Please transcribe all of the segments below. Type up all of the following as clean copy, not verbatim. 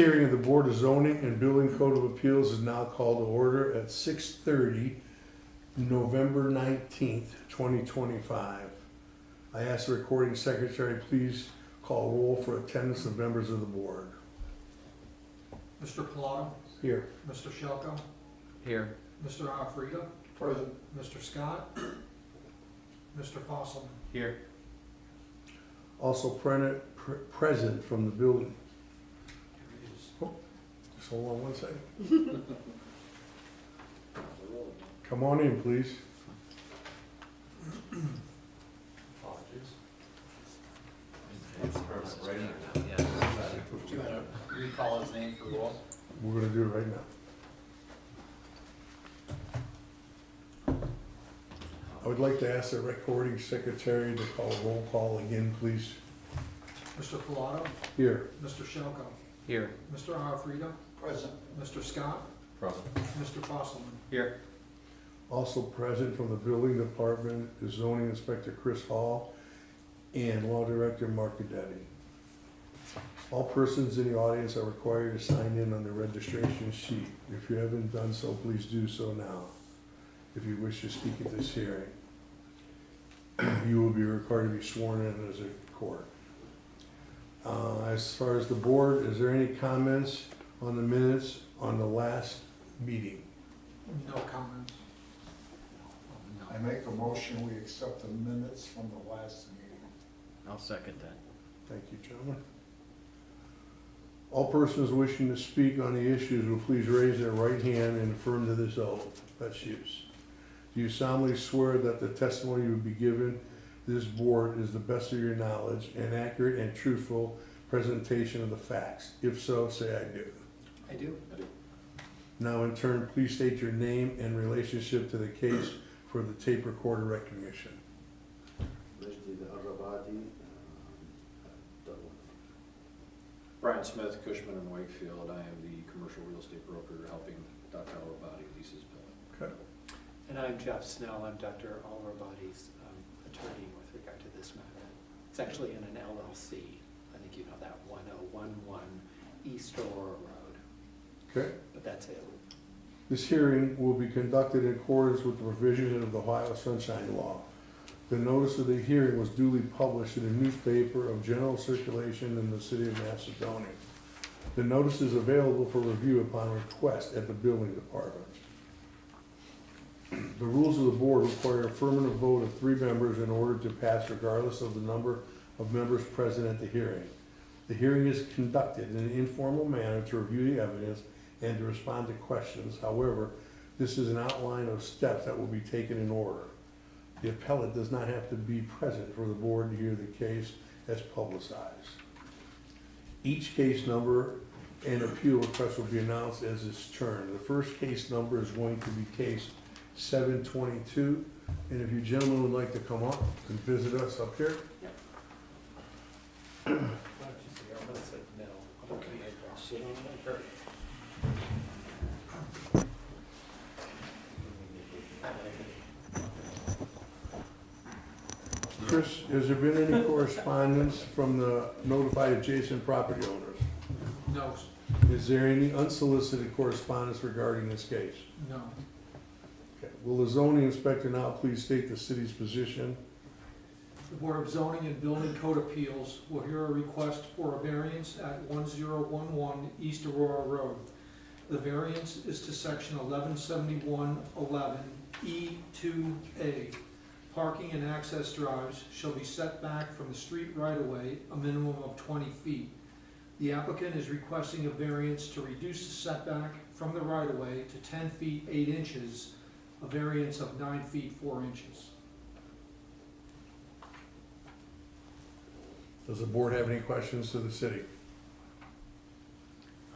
Hearing of the Board of Zoning and Building Code of Appeals is now called to order at 6:30, November 19th, 2025. I ask the recording secretary, please call roll for attendance of members of the board. Mr. Pilato? Here. Mr. Shelko? Here. Mr. Alfredo? Present. Mr. Scott? Mr. Fosselman? Here. Also present from the building. Here he is. Just hold on one second. Come on in, please. Apologies. Do you want to recall his name for roll? We're gonna do it right now. I would like to ask the recording secretary to call roll call again, please. Mr. Pilato? Here. Mr. Shelko? Here. Mr. Alfredo? Present. Mr. Scott? Present. Mr. Fosselman? Here. Also present from the building department is zoning inspector Chris Hall and law director Mark Cadetti. All persons in the audience are required to sign in on the registration sheet. If you haven't done so, please do so now. If you wish to speak at this hearing, you will be required to be sworn in as a court. As far as the board, is there any comments on the minutes on the last meeting? No comments. I make a motion, we accept the minutes from the last meeting. I'll second that. Thank you, gentlemen. All persons wishing to speak on the issues will please raise their right hand and affirm to this oath. That's use. Do you solemnly swear that the testimony you will be given this board is the best of your knowledge and accurate and truthful presentation of the facts? If so, say I do. I do. Now in turn, please state your name and relationship to the case for the tape recorder recognition. Brian Smith, Cushman and Wakefield. I am the commercial real estate broker helping Dr. Alrabadi lease his building. Okay. And I'm Jeff Snell. I'm Dr. Alrabadi's attorney with regard to this matter. It's actually in an LLC. I think you know that, 1011 East Aurora Road, Okay. but that's it. This hearing will be conducted in accordance with the provisions of the Ohio Sunshine Law. The notice of the hearing was duly published in a newspaper of general circulation in the city of Macedonia. The notice is available for review upon request at the building department. The rules of the board require affirmative vote of 3 members in order to pass regardless of the number of members present at the hearing. The hearing is conducted in an informal manner to review the evidence and to respond to questions. However, this is an outline of steps that will be taken in order. The appellate does not have to be present for the board to hear the case as publicized. Each case number and appeal request will be announced as its turn. The first case number is going to be case 722. And if you gentlemen would like to come up and visit us up here. Why don't you see, I'm gonna say no. Okay. Sit on that. Chris, has there been any correspondence from the notified adjacent property owners? No, Is there any unsolicited correspondence regarding this case? no. Okay. Will the zoning inspector now please state the city's position? The Board of Zoning and Building Code Appeals will hear a request for a variance at 1011 East Aurora Road. The variance is to section 117111 E2A. Parking and access drives shall be set back from the street right-of-way a minimum of 20 feet. The applicant is requesting a variance to reduce the setback from the right-of-way to 10 feet 8 inches, a variance of 9 feet 4 inches. Does the board have any questions to the city?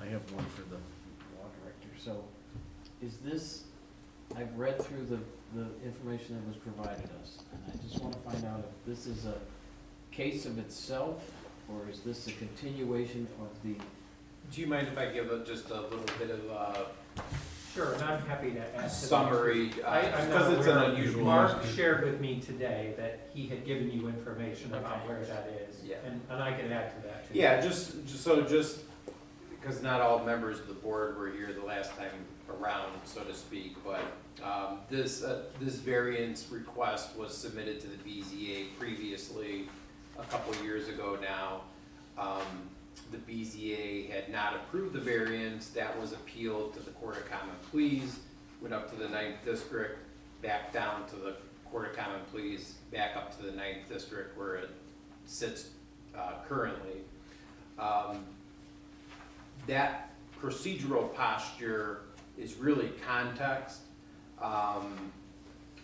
I have one for the law director. So is this, I've read through the information that was provided us, and I just want to find out if this is a case of itself, or is this a continuation of the? Do you mind if I give just a little bit of Sure, and I'm happy to add to that. summary? I'm Because not it's an aware. unusual. Mark shared with me today that he had given you information about Okay. where that is. Yeah. And I can add to that too. Yeah, just because not all members of the board were here the last time around, so to speak, but this variance request was submitted to the BZA previously, a couple years ago now. The BZA had not approved the variance. That was appealed to the Court of Common Pleas, went up to the 9th District, back down to the Court of Common Pleas, back up to the 9th District where it sits currently. That procedural posture is really context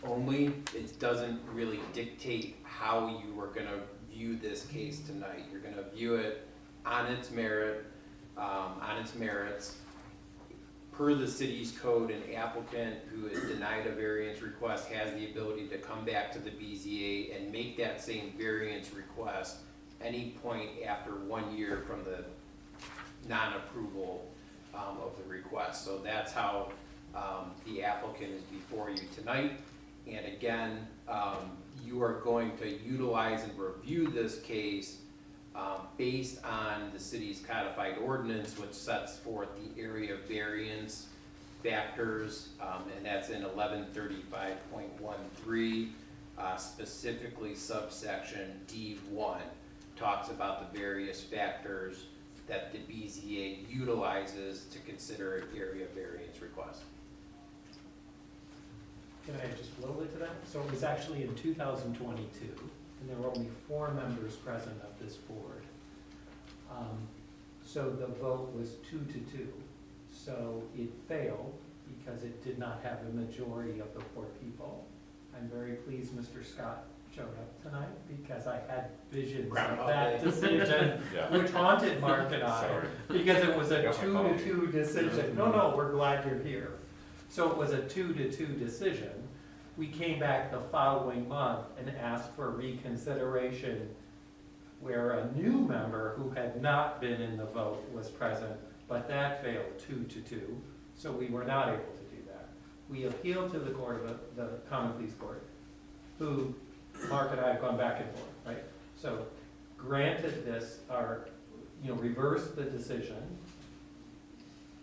only. It doesn't really dictate how you are gonna view this case tonight. You're gonna view it on its merit, on its merits. Per the city's code, an applicant who is denied a variance request has the ability to come back to the BZA and make that same variance request any point after 1 year from the non-approval of the request. So that's how the applicant is before you tonight. And again, you are going to utilize and review this case based on the city's codified ordinance, which sets forth the area variance factors, and that's in 1135.13, specifically subsection D1, talks about the various factors that the BZA utilizes to consider an area variance request. Can I just a little bit to that? So it was actually in 2022, and there were only 4 members present of this board. So the vote was 2-2. So it failed because it did not have a majority of the 4 people. I'm very pleased Mr. Scott showed up tonight because I had visions of that decision, which haunted Mark and I, because it was a 2-2 decision. No, we're glad you're here. So it was a 2-2 decision. We came back the following month and asked for reconsideration where a new member who had not been in the vote was present, but that failed 2-2, so we were not able to do that. We appealed to the the Common Pleas Court, who Mark and I have gone back and forth, right? So granted this, reversed the decision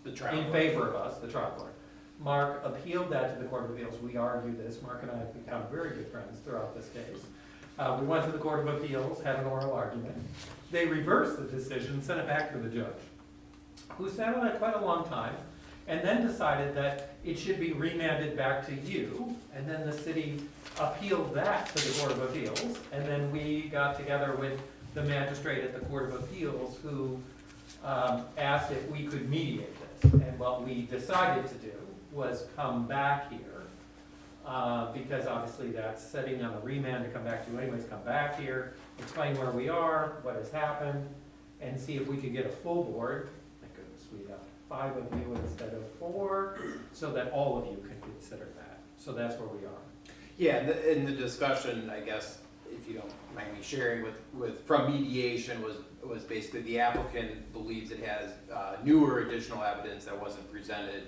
The trial in court. favor of us, the trial court. Mark appealed that to the Court of Appeals. We argued this. Mark and I have become very good friends throughout this case. We went to the Court of Appeals, had an oral argument. They reversed the decision, sent it back to the judge, who sat on it quite a long time, and then decided that it should be remanded back to you, and then the city appealed that to the Court of Appeals, and then we got together with the magistrate at the Court of Appeals who asked if we could mediate this. And what we decided to do was come back here, because obviously that's setting on a remand to come back to you anyways, come back here, explain where we are, what has happened, and see if we could get a full board. My goodness, we have 5 of you instead of 4, so that all of you can consider that. So that's where we are. Yeah, in the discussion, I guess, if you don't mind me sharing from mediation was basically the applicant believes it has newer additional evidence that wasn't presented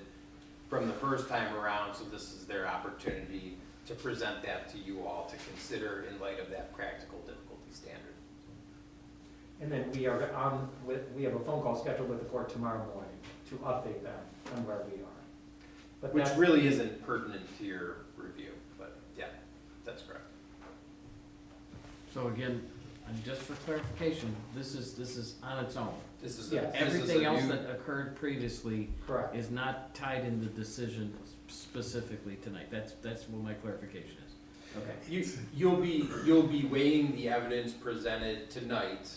from the first time around, so this is their opportunity to present that to you all to consider in light of that practical difficulty standard. And then we have a phone call scheduled with the court tomorrow morning to update them on where we are. But Which that's- really isn't pertinent to your review, but yeah, that's correct. So again, and just for clarification, this is on its own. This is Yes. Everything else that occurred previously Correct. is not tied in the decision specifically tonight. That's what my clarification is. Okay. You'll be weighing the evidence presented tonight,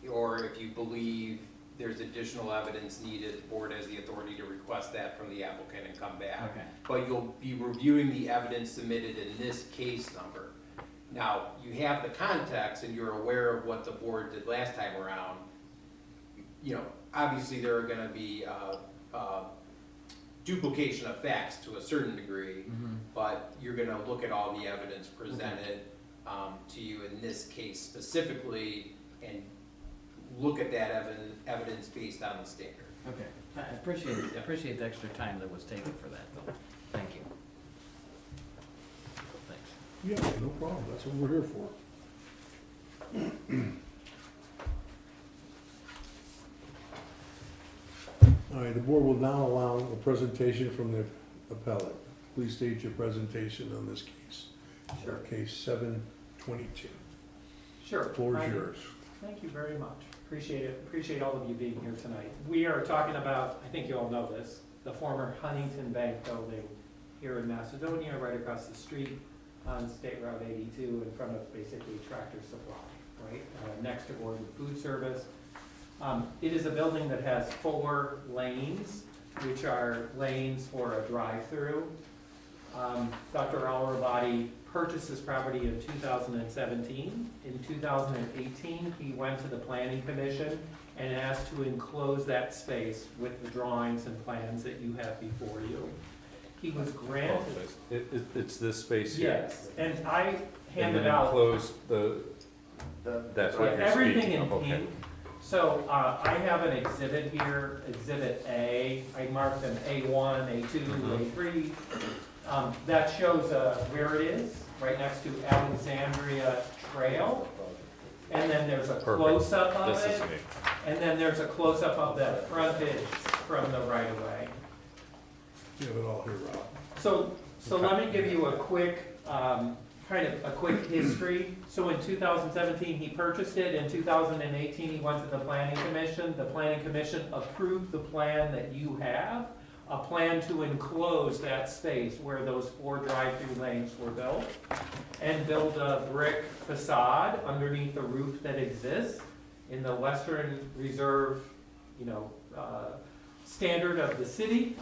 or if you believe there's additional evidence needed, the board has the authority to request that from the applicant and come back. Okay. But you'll be reviewing the evidence submitted in this case number. Now, you have the context and you're aware of what the board did last time around. Obviously there are gonna be duplication of facts to a certain degree, but you're gonna look at all the evidence presented to you in this case specifically and look at that evidence based on the standard. Okay, I appreciate the extra time that was taken for that, though. Thank you. Thanks. Yeah, no problem, that's what we're here for. All right, the board will now allow a presentation from the appellate. Please state your presentation on this case. Sure. Case 722. Sure. Floor is yours. Thank you very much. Appreciate it. Appreciate all of you being here tonight. We are talking about, I think you all know this, the former Huntington Bank building here in Macedonia, right across the street on State Route 82 in front of basically Tractor Supply, right? Next to Gordon Food Service. It is a building that has 4 lanes, which are lanes for a drive-through. Dr. Alrabadi purchased this property in 2017. In 2018, he went to the Planning Commission and asked to enclose that space with the drawings and plans that you have before you. He was granted. It's this space here. Yes, and I And handed then out. enclose that's what you're Everything speaking in of, okay. pink. So I have an exhibit here, Exhibit A. I marked them A1, A2, A3. That shows where it is, right next to Alexandria Trail. And then there's a Perfect. close-up of This is it. me. And then there's a close-up of the frontage from the right-of-way. You have it all here, Rob. So let me give you a quick, kind of a quick history. So in 2017, he purchased it. In 2018, he went to the Planning Commission. The Planning Commission approved the plan that you have, a plan to enclose that space where those 4 drive-through lanes were built, and build a brick facade underneath the roof that exists in the Western Reserve, standard of the city.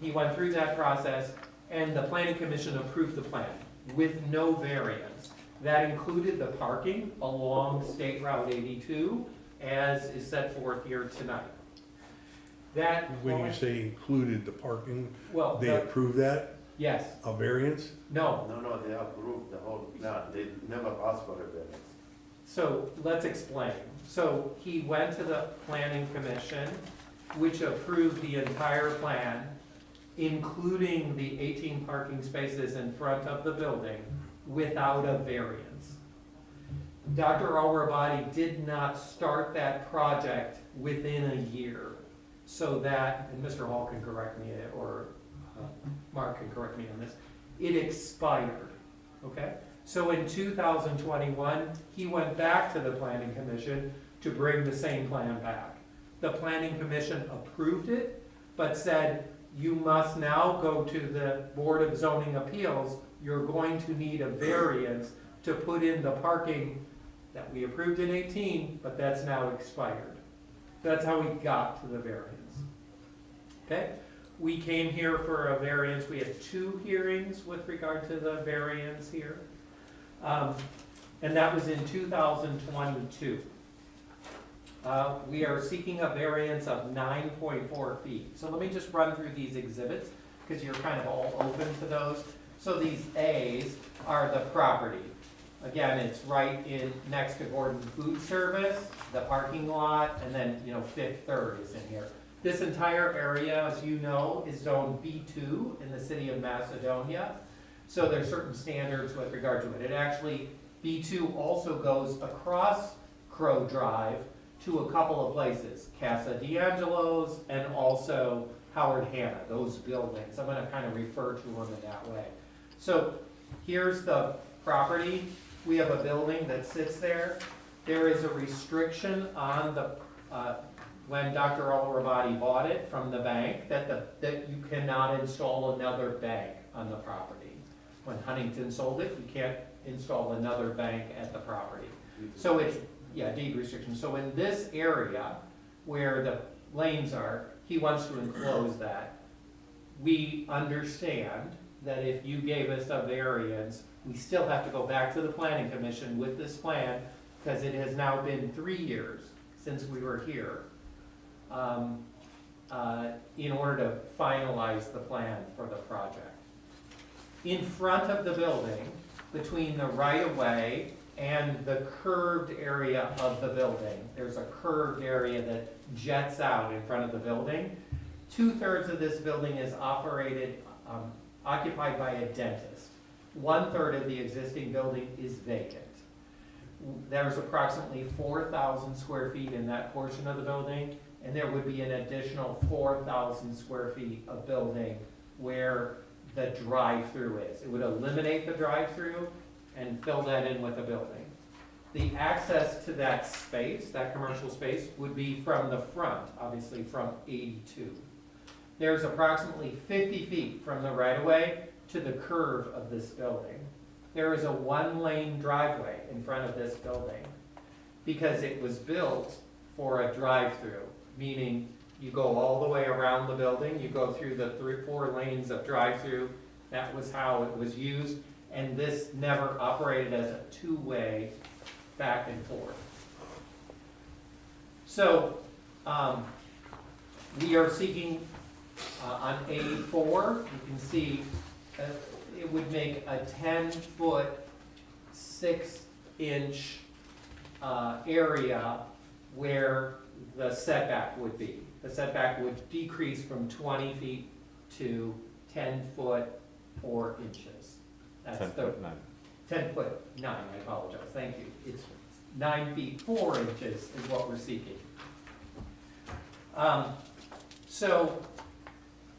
He went through that process, and the Planning Commission approved the plan with no variance. That included the parking along State Route 82, as is set forth here tonight. That. When you say included the parking, Well, they approved that, yes, a variance? no. No, they approved the whole plan, they never asked for a variance. So let's explain. So he went to the Planning Commission, which approved the entire plan, including the 18 parking spaces in front of the building, without a variance. Dr. Alrabadi did not start that project within a year, so that, and Mr. Hall can correct me, or Mark can correct me on this, it expired, okay? So in 2021, he went back to the Planning Commission to bring the same plan back. The Planning Commission approved it, but said, you must now go to the Board of Zoning Appeals. You're going to need a variance to put in the parking that we approved in 18, but that's now expired. That's how we got to the variance. Okay? We came here for a variance. We had 2 hearings with regard to the variance here. And that was in 2022. We are seeking a variance of 9.4 feet. So let me just run through these exhibits, because you're kind of all open to those. So these A's are the property. Again, it's right in, next to Gordon Food Service, the parking lot, and then, Fifth Third is in here. This entire area, as you know, is zone B2 in the city of Macedonia. So there's certain standards with regard to it. It actually, B2 also goes across Crow Drive to a couple of places, Casa D'Angelo's and also Howard Hanna, those buildings. I'm gonna kind of refer to them in that way. So here's the property. We have a building that sits there. There is a restriction on the, when Dr. Alrabadi bought it from the bank, that you cannot install another bank on the property. When Huntington sold it, you can't install another bank at the property. So it's, deed restriction. So in this area where the lanes are, he wants to enclose that. We understand that if you gave us a variance, we still have to go back to the Planning Commission with this plan, because it has now been 3 years since we were here, in order to finalize the plan for the project. In front of the building, between the right-of-way and the curved area of the building, there's a curved area that jets out in front of the building. 2/3 of this building is occupied by a dentist. 1/3 of the existing building is vacant. There's approximately 4,000 square feet in that portion of the building. and there would be an additional 4,000 square feet of building where the drive-through is. It would eliminate the drive-through and fill that in with a building. The access to that space, that commercial space, would be from the front, obviously from 82. There's approximately 50 feet from the right-of-way to the curve of this building. There is a one-lane driveway in front of this building because it was built for a drive-through, meaning you go all the way around the building, you go through the 4 lanes of drive-through. That was how it was used, and this never operated as a two-way back and forth. So, we are seeking, on A4, you can see it would make a 10-foot, 6-inch area where the setback would be. The setback would decrease from 20 feet to 10 foot 4 inches. That's 10 foot 9. 10 foot 9, I apologize, thank you. It's 9 feet 4 inches is what we're seeking. So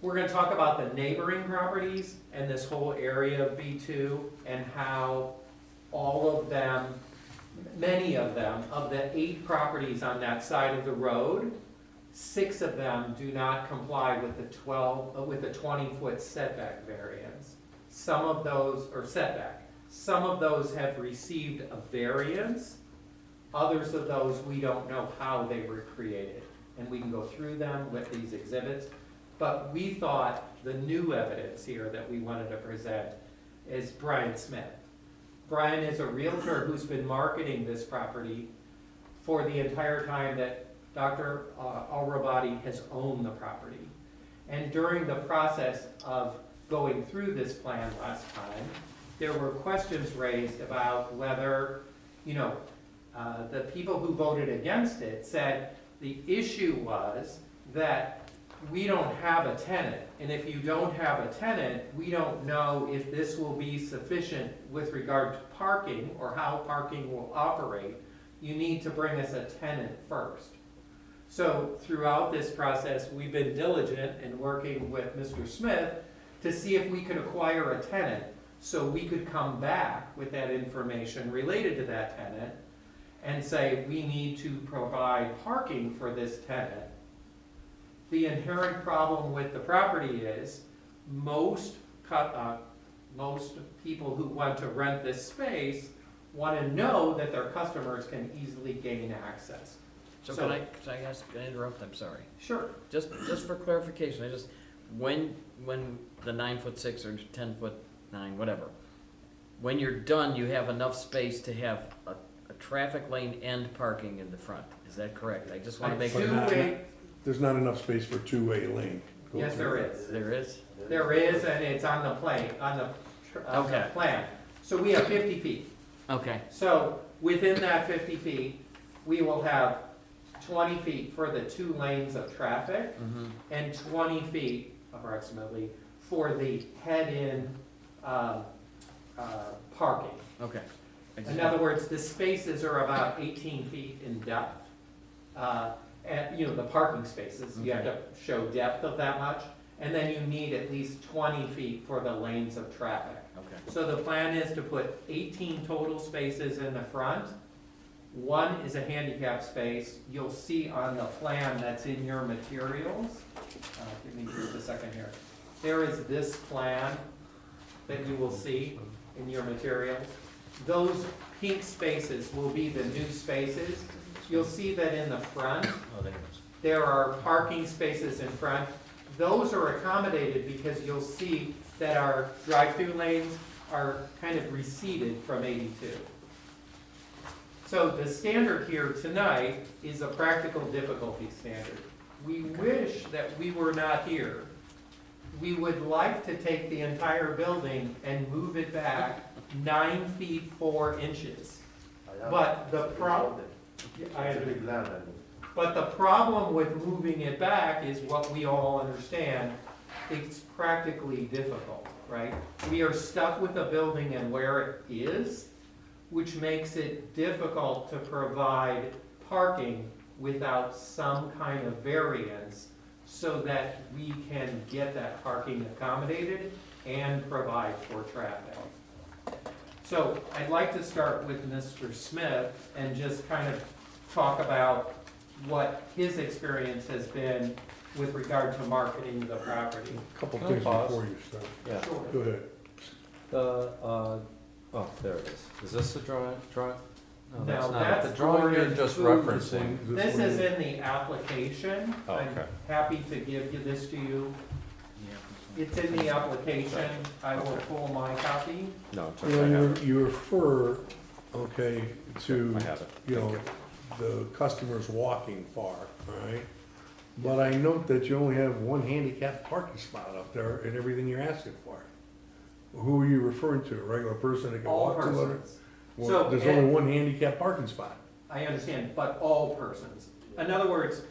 we're going to talk about the neighboring properties and this whole area of B2 and how all of them, many of them, of the 8 properties on that side of the road, 6 of them do not comply with the 20-foot setback variance. Some of those, or setback, some of those have received a variance. Others of those, we don't know how they were created. And we can go through them with these exhibits. But we thought the new evidence here that we wanted to present is Brian Smith. Brian is a realtor who's been marketing this property for the entire time that Dr. Al-Rabadi has owned the property. And during the process of going through this plan last time, there were questions raised about whether, the people who voted against it said the issue was that we don't have a tenant. And if you don't have a tenant, we don't know if this will be sufficient with regard to parking or how parking will operate. You need to bring us a tenant first. So throughout this process, we've been diligent in working with Mr. Smith to see if we could acquire a tenant so we could come back with that information related to that tenant and say we need to provide parking for this tenant. The inherent problem with the property is most people who want to rent this space want to know that their customers can easily gain access. So can I interrupt? I'm sorry. Sure. Just for clarification, when the 9'6" or 10'9", whatever, when you're done, you have enough space to have a traffic lane and parking in the front. Is that correct? I just want to make sure. There's not enough space for two-way lane. Yes, there is. There is? There is, and it's on the plan, Okay. plan. So we have 50 feet. Okay. So within that 50 feet, we will have 20 feet for the 2 lanes of traffic and 20 feet approximately for the head-in parking. Okay. In other words, the spaces are about 18 feet in depth. And, the parking spaces, you have to show depth of that much. And then you need at least 20 feet for the lanes of traffic. Okay. So the plan is to put 18 total spaces in the front. 1 is a handicap space. You'll see on the plan that's in your materials. Give me just a second here. There is this plan that you will see in your materials. Those pink spaces will be the new spaces. You'll see that in the front, there are parking spaces in front. Those are accommodated because you'll see that our drive-through lanes are kind of receded from 82. So the standard here tonight is a practical difficulty standard. We wish that we were not here. We would like to take the entire building and move it back 9 feet 4 inches. But the problem, but the problem with moving it back is what we all understand. It's practically difficult, right? We are stuck with a building and where it is, which makes it difficult to provide parking without some kind of variance so that we can get that parking accommodated and provide for traffic. So I'd like to start with Mr. Smith and just kind of talk about what his experience has been with regard to marketing the property. A couple Can I things pause? before you start. Yeah. Sure. Go ahead. Oh, there it is. Is this the drawing? No, Now, that's not it. that's The drawing you're Gordon just Food. referencing. This is in the application. Oh, I'm okay. happy to give you this to you. Yeah. It's in the application. I will pull my copy. No, it's You okay. I know, have it. you refer, okay, to, I have it. you know, the customers walking far, all right? But I note that you only have one handicapped parking spot up there and everything you're asking for. Who are you referring to? A regular person that can All walk to it? persons. Well, So, there's and- only one handicapped parking spot. I understand, but all persons. In other words,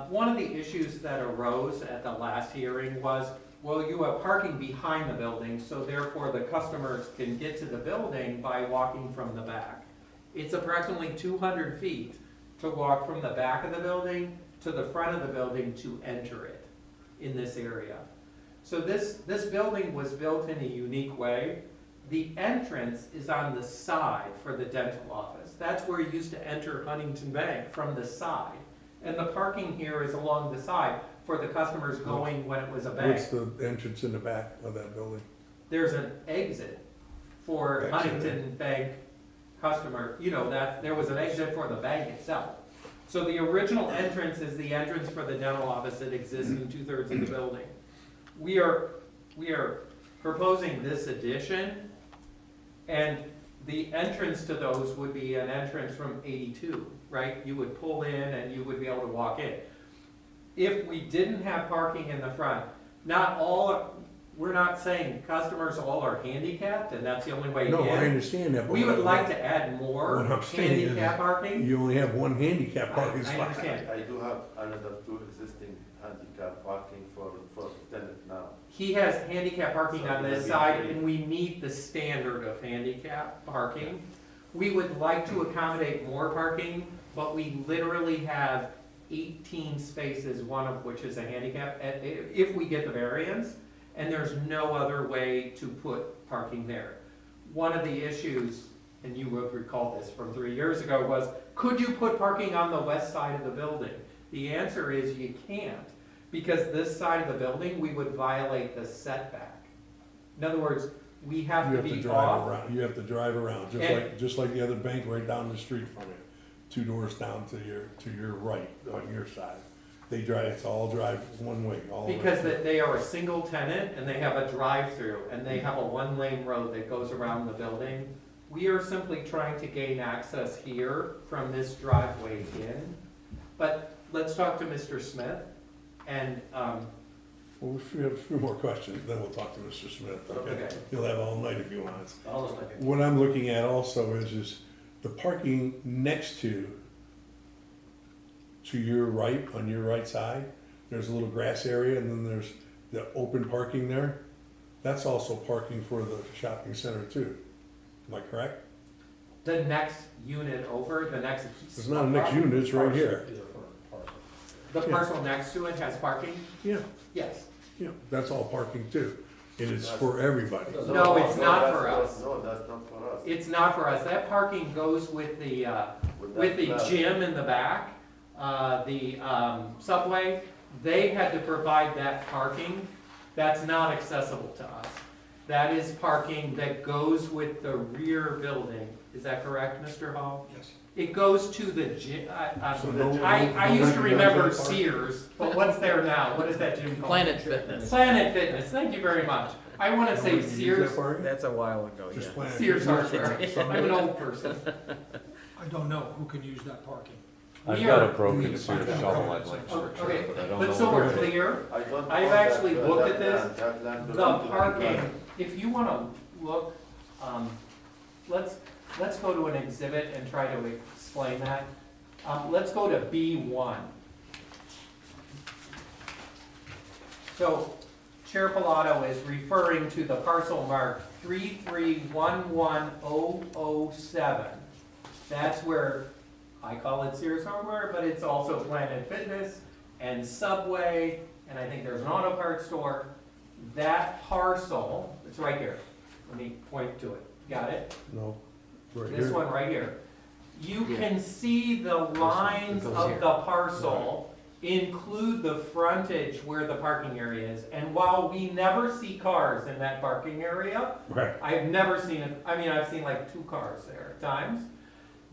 one of the issues that arose at the last hearing was, well, you have parking behind the building, so therefore the customers can get to the building by walking from the back. It's approximately 200 feet to walk from the back of the building to the front of the building to enter it in this area. So this building was built in a unique way. The entrance is on the side for the dental office. That's where you used to enter Huntington Bank, from the side. And the parking here is along the side for the customers going when it was a What's bank. the entrance in the back of that building? There's an exit for Exit. Huntington Bank customer, you know, that, there was an exit for the bank itself. So the original entrance is the entrance for the dental office that exists in 2/3 of the building. We are proposing this addition, and the entrance to those would be an entrance from 82, right? You would pull in and you would be able to walk in. If we didn't have parking in the front, we're not saying customers all are handicapped and that's the only way in. No, I understand that. but We would what- like to add more What I'm saying is, handicap parking. You only have one handicapped parking I spot. understand. I do have another two existing handicap parking for tenant now. He has handicap parking on this side, Maybe. and we meet the standard of handicap parking. We would like to accommodate more parking, but we literally have 18 spaces, one of which is a handicap, if we get the variance, and there's no other way to put parking there. One of the issues, and you would recall this from 3 years ago, was, could you put parking on the west side of the building? The answer is you can't. Because this side of the building, we would violate the setback. In other words, we have to be drive off. around. You have to drive around, And- just like the other bank right down the street from you. 2 doors down to your right, on your side. It's all drive one way, all the way. Because they are a single tenant and they have a drive-through and they have a one-lane road that goes around the building. We are simply trying to gain access here from this driveway in. But let's talk to Mr. Smith and, Well, if you have a few more questions, then we'll talk to Mr. Smith, okay? Okay. He'll have all night if he wants. I'll just look at. What I'm looking at also is the parking next to your right, on your right side, there's a little grass area, and then there's the open parking there. That's also parking for the shopping center too. Am I correct? The next unit over, the next. It's not a next unit, it's right here. The parcel next to it has parking? Yeah, Yes. yeah, that's all parking too, and it's for everybody. No, it's not that's for us. No, that's not for us. It's not for us. That parking goes with the, with the that, gym in the back, the Subway. They had to provide that parking. That's not accessible to us. That is parking that goes with the rear building. Is that correct, Mr. Hall? Yes. It goes to the gym. So no- I no used to remember residential parking? Sears, but what's there now? What is that gym called? Planet Fitness. Planet Fitness. Thank you very much. I want to say Nobody can use that Sears. parking? That's a while ago, Just yeah. Planet Sears Fitness? Hardware. I'm an old person. I don't know who can use that parking. I've We got are- a broken we need to find Sears out. shovel I'd like to Oh, return, okay, but I don't but know. so where we're it is. clear. I don't I've know actually that- looked that at this. land- that land The belongs to the parking, bank. if you want to look, let's go to an exhibit and try to explain that. Let's go to B1. So Chair Pilato is referring to the parcel mark 3311007. That's where I call it Sears Hardware, but it's also Planet Fitness and Subway, and I think there's an auto parts store. That parcel, it's right here. Let me point to it. Got it? No, right This here. one right here. You Yeah. can see the lines goes of here. the parcel include the frontage where the parking area is. And while we never see cars in that parking area, Right, I've never seen it, I mean, I've seen like 2 cars there at times.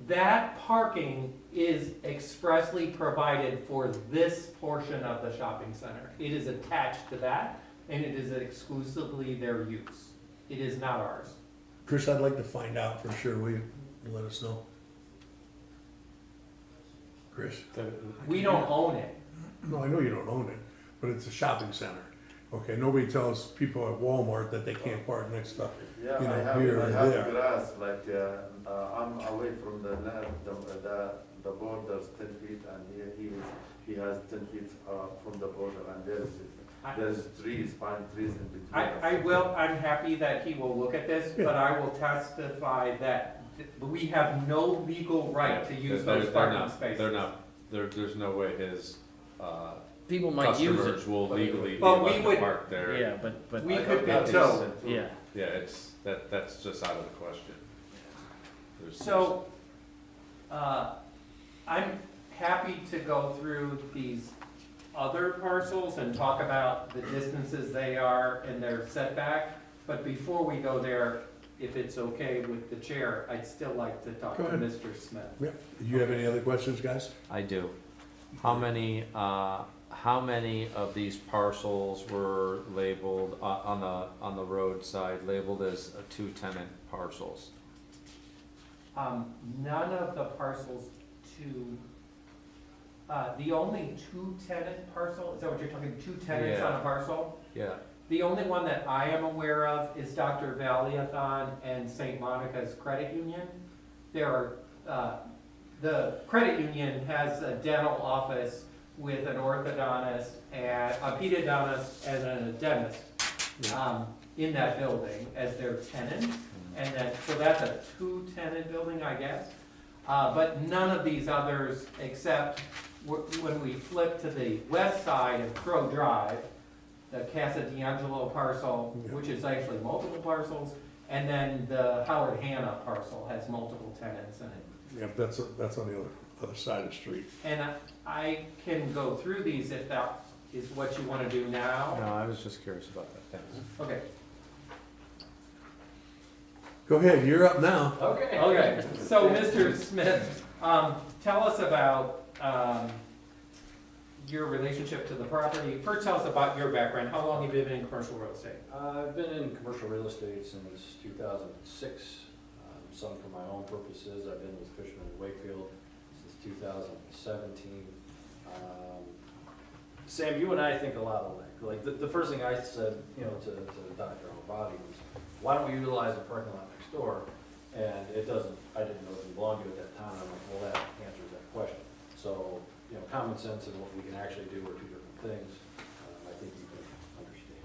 That parking is expressly provided for this portion of the shopping center. It is attached to that, and it is exclusively their use. It is not ours. Chris, I'd like to find out for sure, will you let us know? Chris? We don't own it. No, I know you don't own it, but it's a shopping center. Okay, nobody tells people at Walmart that they can't park next to, Yeah, you know, I have, here I or have there. grass, like, I'm away from the land, the border's 10 feet, and he has 10 feet, from the border, and there's trees, pine trees in between. I'm happy that he will look at this, but I will testify that we have no legal right to use those parking spaces. There's no way his, People might use customers it. will legally be But we allowed to would- park there. Yeah, but. We I could have be that towed. reason too. Yeah. Yeah, that's just out of the question. There's- So, I'm happy to go through these other parcels and talk about the distances they are and their setback. But before we go there, if it's okay with the chair, I'd still like to talk to Go ahead. Mr. Smith. Yeah, do you have any other questions, guys? I do. How many of these parcels were labeled, on the roadside, labeled as 2-tenant parcels? None of the parcels the only 2-tenant parcel, is that what you're talking, 2 tenants on a Yeah. parcel? Yeah, The only one that I am aware of is Dr. Valiathon and St. Monica's Credit Union. There are, the credit union has a dental office with an orthodontist and a pedodontist and a dentist in that building as their tenant. And then, so that's a 2-tenant building, I guess. But none of these others, except when we flip to the west side of Crow Drive, the Casa D'Angelo parcel, Yeah. which is actually multiple parcels, and then the Howard Hanna parcel has multiple tenants in it. Yeah, that's on the other side of the street. And I can go through these if that is what you wanna do no, now. I was just curious about that, thanks. Okay, Go ahead, you're up now. okay, so Mr. Smith, tell us about, your relationship to the property. First, tell us about your background. How long have you been in commercial real estate? I've been in commercial real estate since 2006, some for my own purposes. I've been with Cushman & Wakefield since 2017. Sam, you and I think a lot alike. Like the first thing I said, to Dr. Albati was, why don't we utilize the parking lot next door? And I didn't know it belonged to you at that time. I'm like, well, that answers that question. So, common sense and what we can actually do are 2 different things. I think you can understand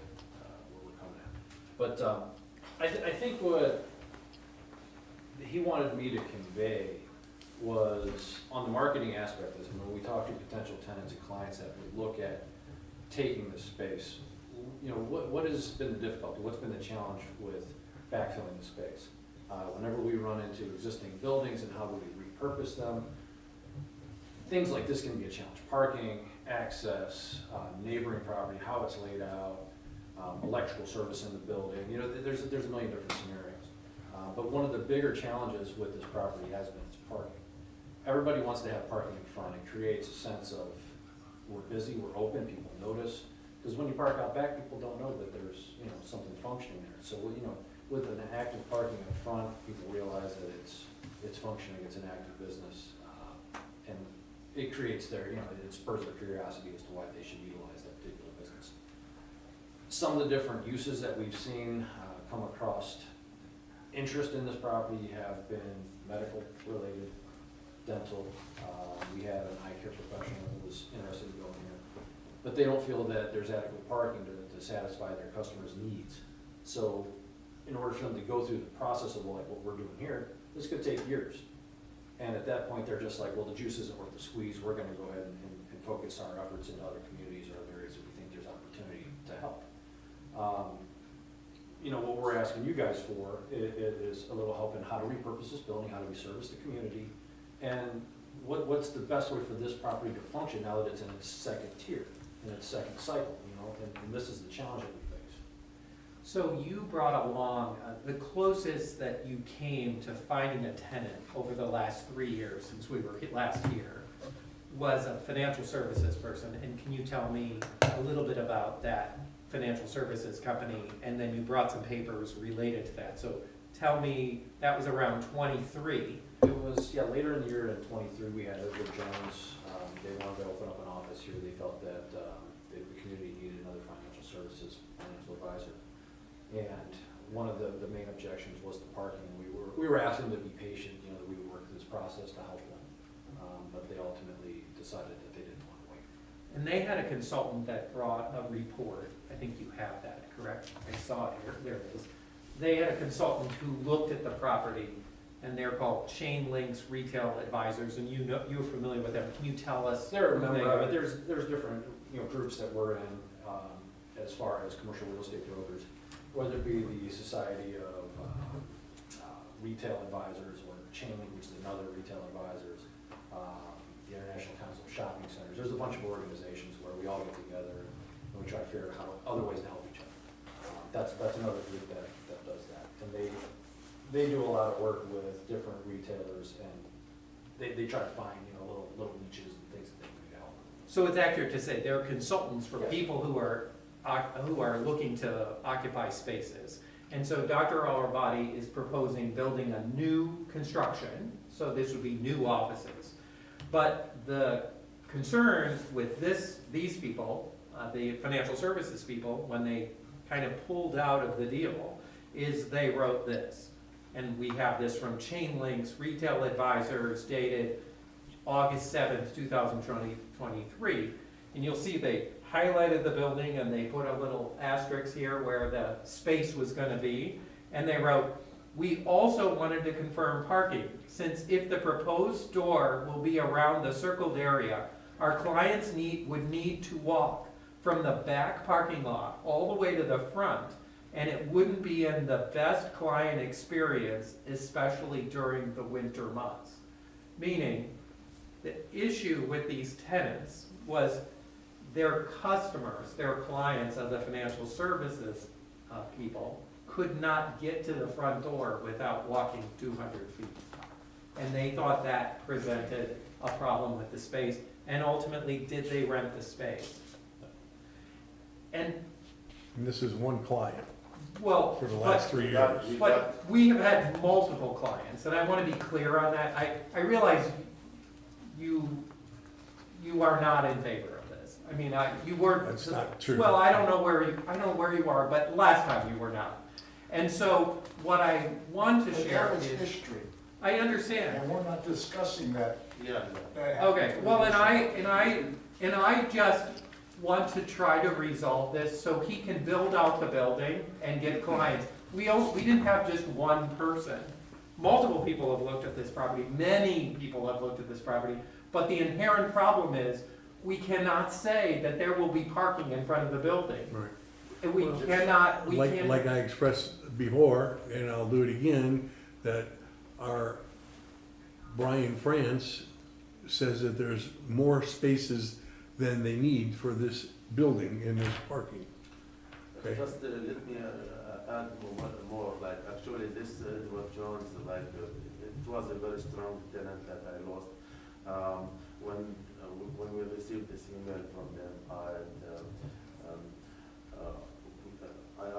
where we're coming at. But I think what he wanted me to convey was on the marketing aspect of this, when we talk to potential tenants and clients that would look at taking the space, what has been the difficulty? What's been the challenge with backfilling the space? Whenever we run into existing buildings and how do we repurpose them, things like this can be a challenge. Parking, access, neighboring property, how it's laid out, electrical service in the building. There's a million different scenarios. But one of the bigger challenges with this property has been its parking. Everybody wants to have parking in front. It creates a sense of we're busy, we're open, people notice. Because when you park out back, people don't know that there's something functioning there. So with an active parking in front, people realize that it's functioning, it's an active business, and it creates it spurs their curiosity as to why they should utilize that particular business. Some of the different uses that we've seen come across interest in this property have been medical related, dental. We had an eye care professional who was interested in going here, but they don't feel that there's adequate parking to satisfy their customers' needs. So in order for them to go through the process of like what we're doing here, this could take years. And at that point, they're just like, well, the juice isn't worth the squeeze, we're gonna go ahead and focus our efforts into other communities or other areas that we think there's opportunity to help. You know, what we're asking you guys for is a little help in how to repurpose this building, how do we service the community, and what's the best way for this property to function now that it's in its second tier, in its second cycle, you know, and this is the challenge that we face. So you brought along, the closest that you came to finding a tenant over the last 3 years, since we were last here, was a financial services person. And can you tell me a little bit about that financial services company? And then you brought some papers related to that. So tell me, that was around 23. It was, yeah, later in the year in '23, we had Edward Jones, they wanted to open up an office here, they felt that the community needed another financial services, financial advisor. And one of the main objections was the parking, and we were asking them to be patient, you know, that we would work through this process to help them. But they ultimately decided that they didn't want to wait. And they had a consultant that brought a report. I think you have that, correct? I saw it here, there it is. They had a consultant who looked at the property, and they're called Chain Links Retail Advisors, and you know, you're familiar with them. Can you tell us? They're a who member they of are? it, there's different, you know, groups that we're in, as far as commercial real estate brokers, whether it be the Society of Retail Advisors, or Chain Link, which is another retail advisors, the International Council of Shopping Centers. There's a bunch of organizations where we all get together and we try to figure out other ways to help each other. That's another group that does that. And they do a lot of work with different retailers, and they try to find, you know, little niches and things that they can help. So it's accurate to say they're consultants for Yes. people who are looking to occupy spaces. And so Dr. Alrabadi is proposing building a new construction, so this would be new offices. But the concern with these people, the financial services people, when they kind of pulled out of the deal, is they wrote this. And we have this from Chain Links Retail Advisors dated August 7th, 2023. And you'll see they highlighted the building and they put a little asterisk here where the space was gonna be. And they wrote, "We also wanted to confirm parking, since if the proposed store will be around the circled area, our clients would need to walk from the back parking lot all the way to the front, and it wouldn't be in the best client experience, especially during the winter months." Meaning, the issue with these tenants was their customers, their clients of the financial services people could not get to the front door without walking 200 feet. And they thought that presented a problem with the space, and ultimately, did they rent the space? And, And this is one client well, for the last 3 years. but we have had multiple clients, and I want to be clear on that. I realize you are not in favor of this. I mean, you were. That's not true. Well, I don't know where you are, but last time you were not. And so what I want to But share that was is, history, I understand. and we're not discussing that. Yeah. Okay, well, and I just want to try to resolve this so he can build out the building and get clients. We didn't have just one person. Multiple people have looked at this property, many people have looked at this property, but the inherent problem is we cannot say that there will be parking in front of the building. Right. And we Well, cannot. Like I expressed before, and I'll do it again, that our Brian France says that there's more spaces than they need for this building in this parking. Okay. Just let me add more, like, actually, this Edward Jones, like, it was a very strong tenant that I lost. When we received this email from them, I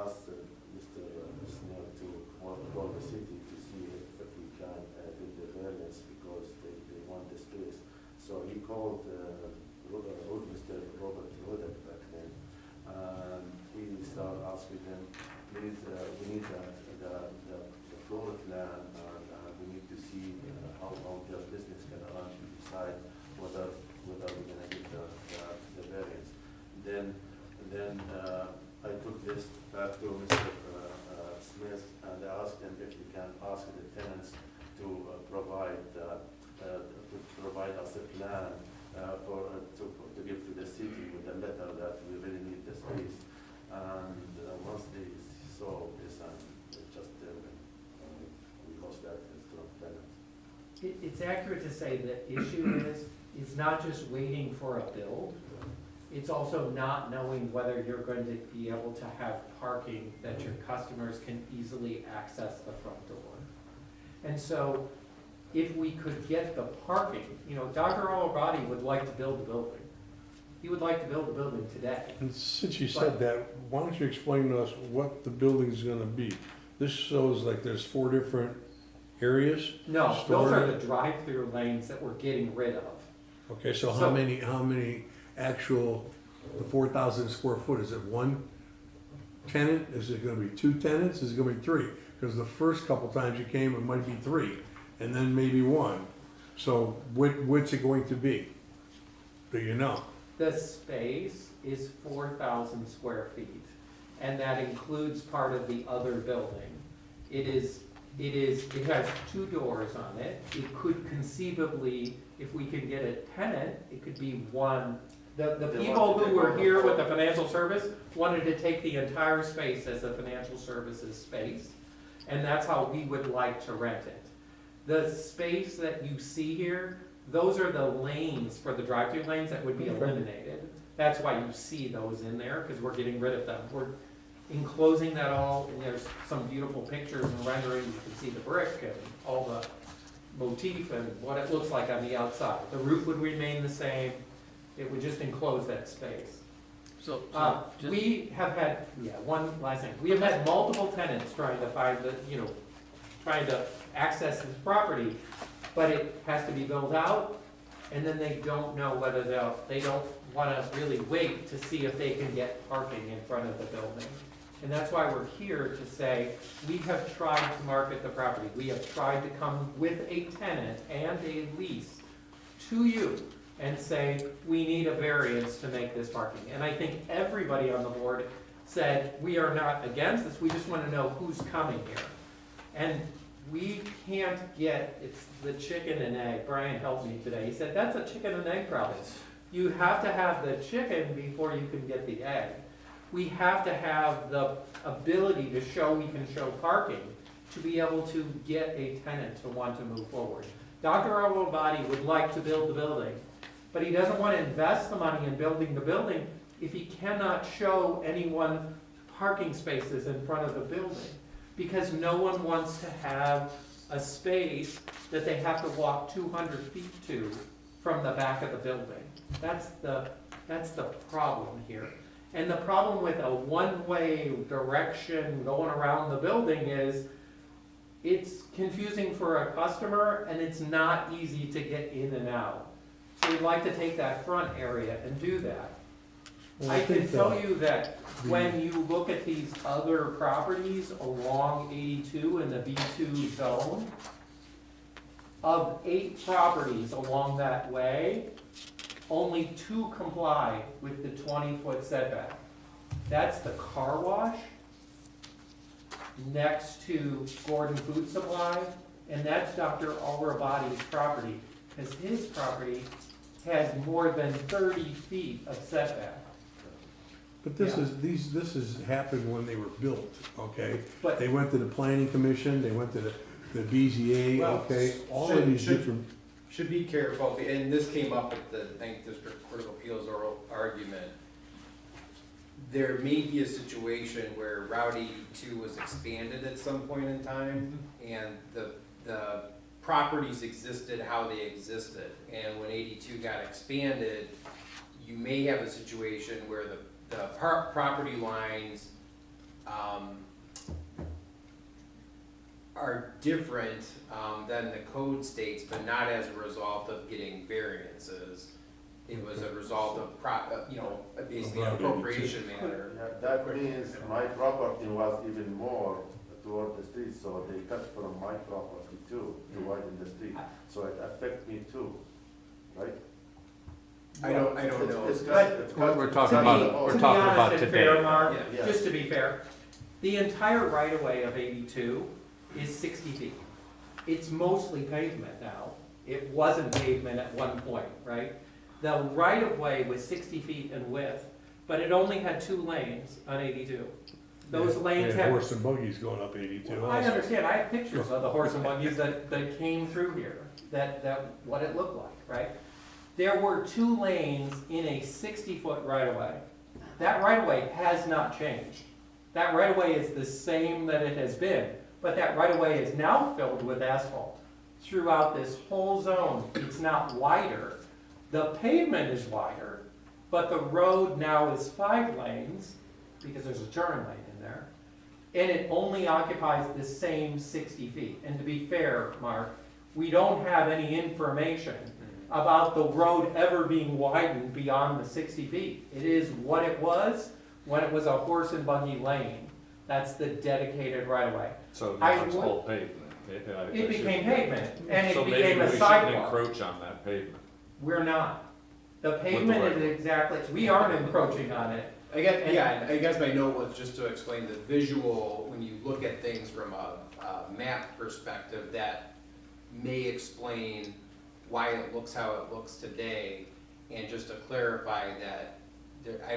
asked Mr. Snell to call the city to see if we can do the variance, because they want the space. So he called Mr. Robert Rodek back then, and we started asking them, please, we need the floor plan, and we need to see how their business can run, to decide whether we're gonna get the variance. Then I took this back to Mr. Smith, and I asked him if we can ask the tenants to provide it's accurate to say the issue is not just waiting for a build, it's also not knowing whether you're going to be able to have parking that your customers can easily access the front door. And so, if we could get the parking, you know, Dr. Alabadi would like to build a building. He would like to build a building today. And since you said that, why don't you explain to us what the building's gonna be? This shows like there's 4 different areas. No, those are Stored. the drive-through lanes that we're getting rid of. Okay, so So- how many actual, the 4,000 square foot, is it 1 tenant? Is it gonna be 2 tenants? Is it gonna be 3? Because the first couple times you came, it might be 3, and then maybe 1. So what's it going to be? Do you know? The space is 4,000 square feet, and that includes part of the other building. It has 2 doors on it. It could conceivably, if we could get a tenant, it could be 1. The They people want to who were take here over. with the financial service wanted to take the entire space as a financial services space, and that's how we would like to rent it. The space that you see here, those are the lanes for the drive-through lanes that would be eliminated. That's why you see those in there, because we're getting rid of them. We're enclosing that all, and there's some beautiful pictures and renderings. You can see the brick and all the motif and what it looks like on the outside. The roof would remain the same. It would just enclose that space. So, We have had, one last thing. We have had multiple tenants trying to find the, trying to access this property, but it has to be built out, and then they don't know whether they don't wanna really wait to see if they can get parking in front of the building. And that's why we're here to say, we have tried to market the property. We have tried to come with a tenant and a lease to you and say, we need a variance to make this parking. And I think everybody on the board said, we are not against this, we just wanna know who's coming here. And we can't get, it's the chicken and egg. Brian helped me today. He said, that's a chicken and egg problem. You have to have the chicken before you can get the egg. We have to have the ability to show we can show parking to be able to get a tenant to want to move forward. Dr. Alabadi would like to build the building, but he doesn't want to invest the money in building the building if he cannot show anyone parking spaces in front of the building. Because no one wants to have a space that they have to walk 200 feet to from the back of the building. That's the problem here. And the problem with a one-way direction going around the building is it's confusing for a customer and it's not easy to get in and out. So we'd like to take that front area and do that. Well, I can think, tell you that when you look at these other properties along 82 in the B2 zone, of 8 properties along that way, only 2 comply with the 20-foot setback. That's the car wash next to Gordon Food Supply, and that's Dr. Alrabadi's property, because his property has more than 30 feet of setback. But this has happened when they were built, okay? But They went to the planning commission, they went to the BZA, Well, okay? All of these different, Should be careful, and this came up at the Ninth District Court of Appeals oral argument. There may be a situation where Route 82 was expanded at some point in time, and the properties existed how they existed. And when 82 got expanded, you may have a situation where the property lines are different than the code states, but not as a result of getting variances. It was a result of basically an appropriation matter. Yeah, that means my property was even more toward the street, so they cut from my property too, to widen the street. So it affect me too, right? I don't know. It's cut- it's cut- We're talking To about, be- we're to be talking about honest and today. fair, Mark, Yeah. just to be fair, the entire right-of-way of 82 is 60 feet. It's mostly pavement now. It wasn't pavement at one point, right? The right-of-way was 60 feet in width, but it only had 2 lanes on 82. Those lanes yeah, had, horse and buggies going up 82 I also. understand, I have pictures of the horse and buggies that came through here. that what it looked like, right? There were 2 lanes in a 60-foot right-of-way. That right-of-way has not changed. That right-of-way is the same that it has been, but that right-of-way is now filled with asphalt. Throughout this whole zone, it's not wider. The pavement is wider, but the road now is 5 lanes, because there's a turn lane in there, and it only occupies the same 60 feet. And to be fair, Mark, we don't have any information about the road ever being widened beyond the 60 feet. It is what it was when it was a horse and buggy lane. That's the dedicated right-of-way. So I now it's would- all pavement. It became pavement, and it So maybe became we a shouldn't sidewalk. encroach on that pavement. We're not. The pavement is right-of-way. exactly, we aren't encroaching on it. I guess, yeah, I guess my note was just to explain the visual, when you look at things from a map perspective, that may explain why it looks how it looks today, and just to clarify that, I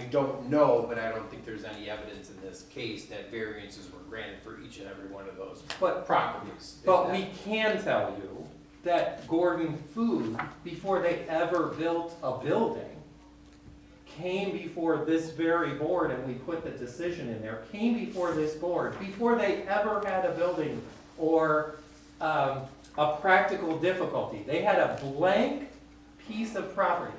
don't know, but I don't think there's any evidence in this case that variances were granted for each and every one of those But properties. But we can tell you that Gordon Food, before they ever built a building, came before this very board, and we put the decision in there, came before this board, before they ever had a building or a practical difficulty. They had a blank piece of property,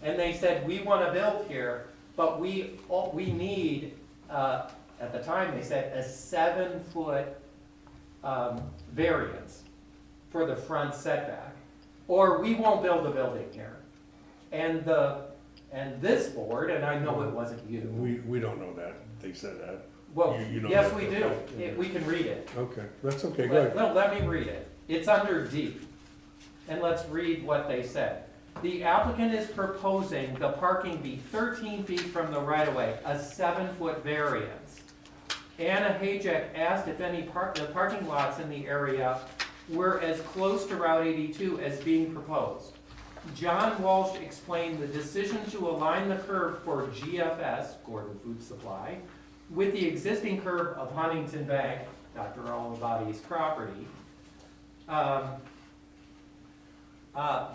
and they said, we want to build here, but we need, at the time, they said, a 7-foot variance for the front setback, or we won't build a building here. And this board, and I know it wasn't you. We don't know that, they said that. Well, you know yes, that we for a do. fact. We can read it. Okay, that's okay, go ahead. No, let me read it. It's under D. And let's read what they said. The applicant is proposing the parking be 13 feet from the right-of-way, a 7-foot variance. Anna Hajek asked if any the parking lots in the area were as close to Route 82 as being proposed. John Walsh explained the decision to align the curb for GFS, Gordon Food Supply, with the existing curb of Huntington Bank, Dr. Olivati's property.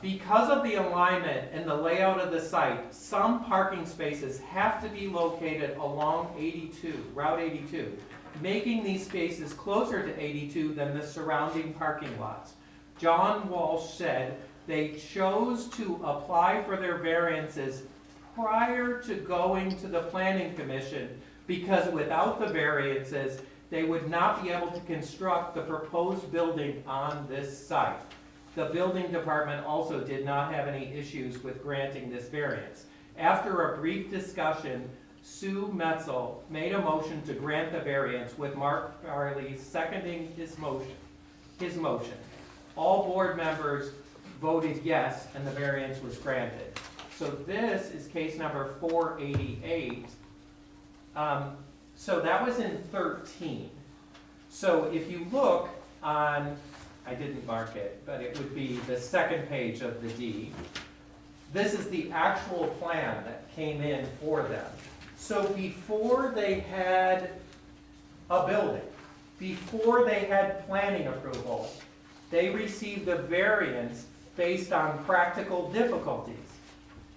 Because of the alignment and the layout of the site, some parking spaces have to be located along 82, Route 82, making these spaces closer to 82 than the surrounding parking lots. John Walsh said they chose to apply for their variances prior to going to the Planning Commission because without the variances, they would not be able to construct the proposed building on this site. The building department also did not have any issues with granting this variance. After a brief discussion, Sue Metzel made a motion to grant the variance with Mark Farley seconding his motion. All board members voted yes, and the variance was granted. So this is case number 488. So that was in 13. So if you look on, I didn't mark it, but it would be the second page of the D. This is the actual plan that came in for them. So before they had a building, before they had planning approval, they received a variance based on practical difficulties.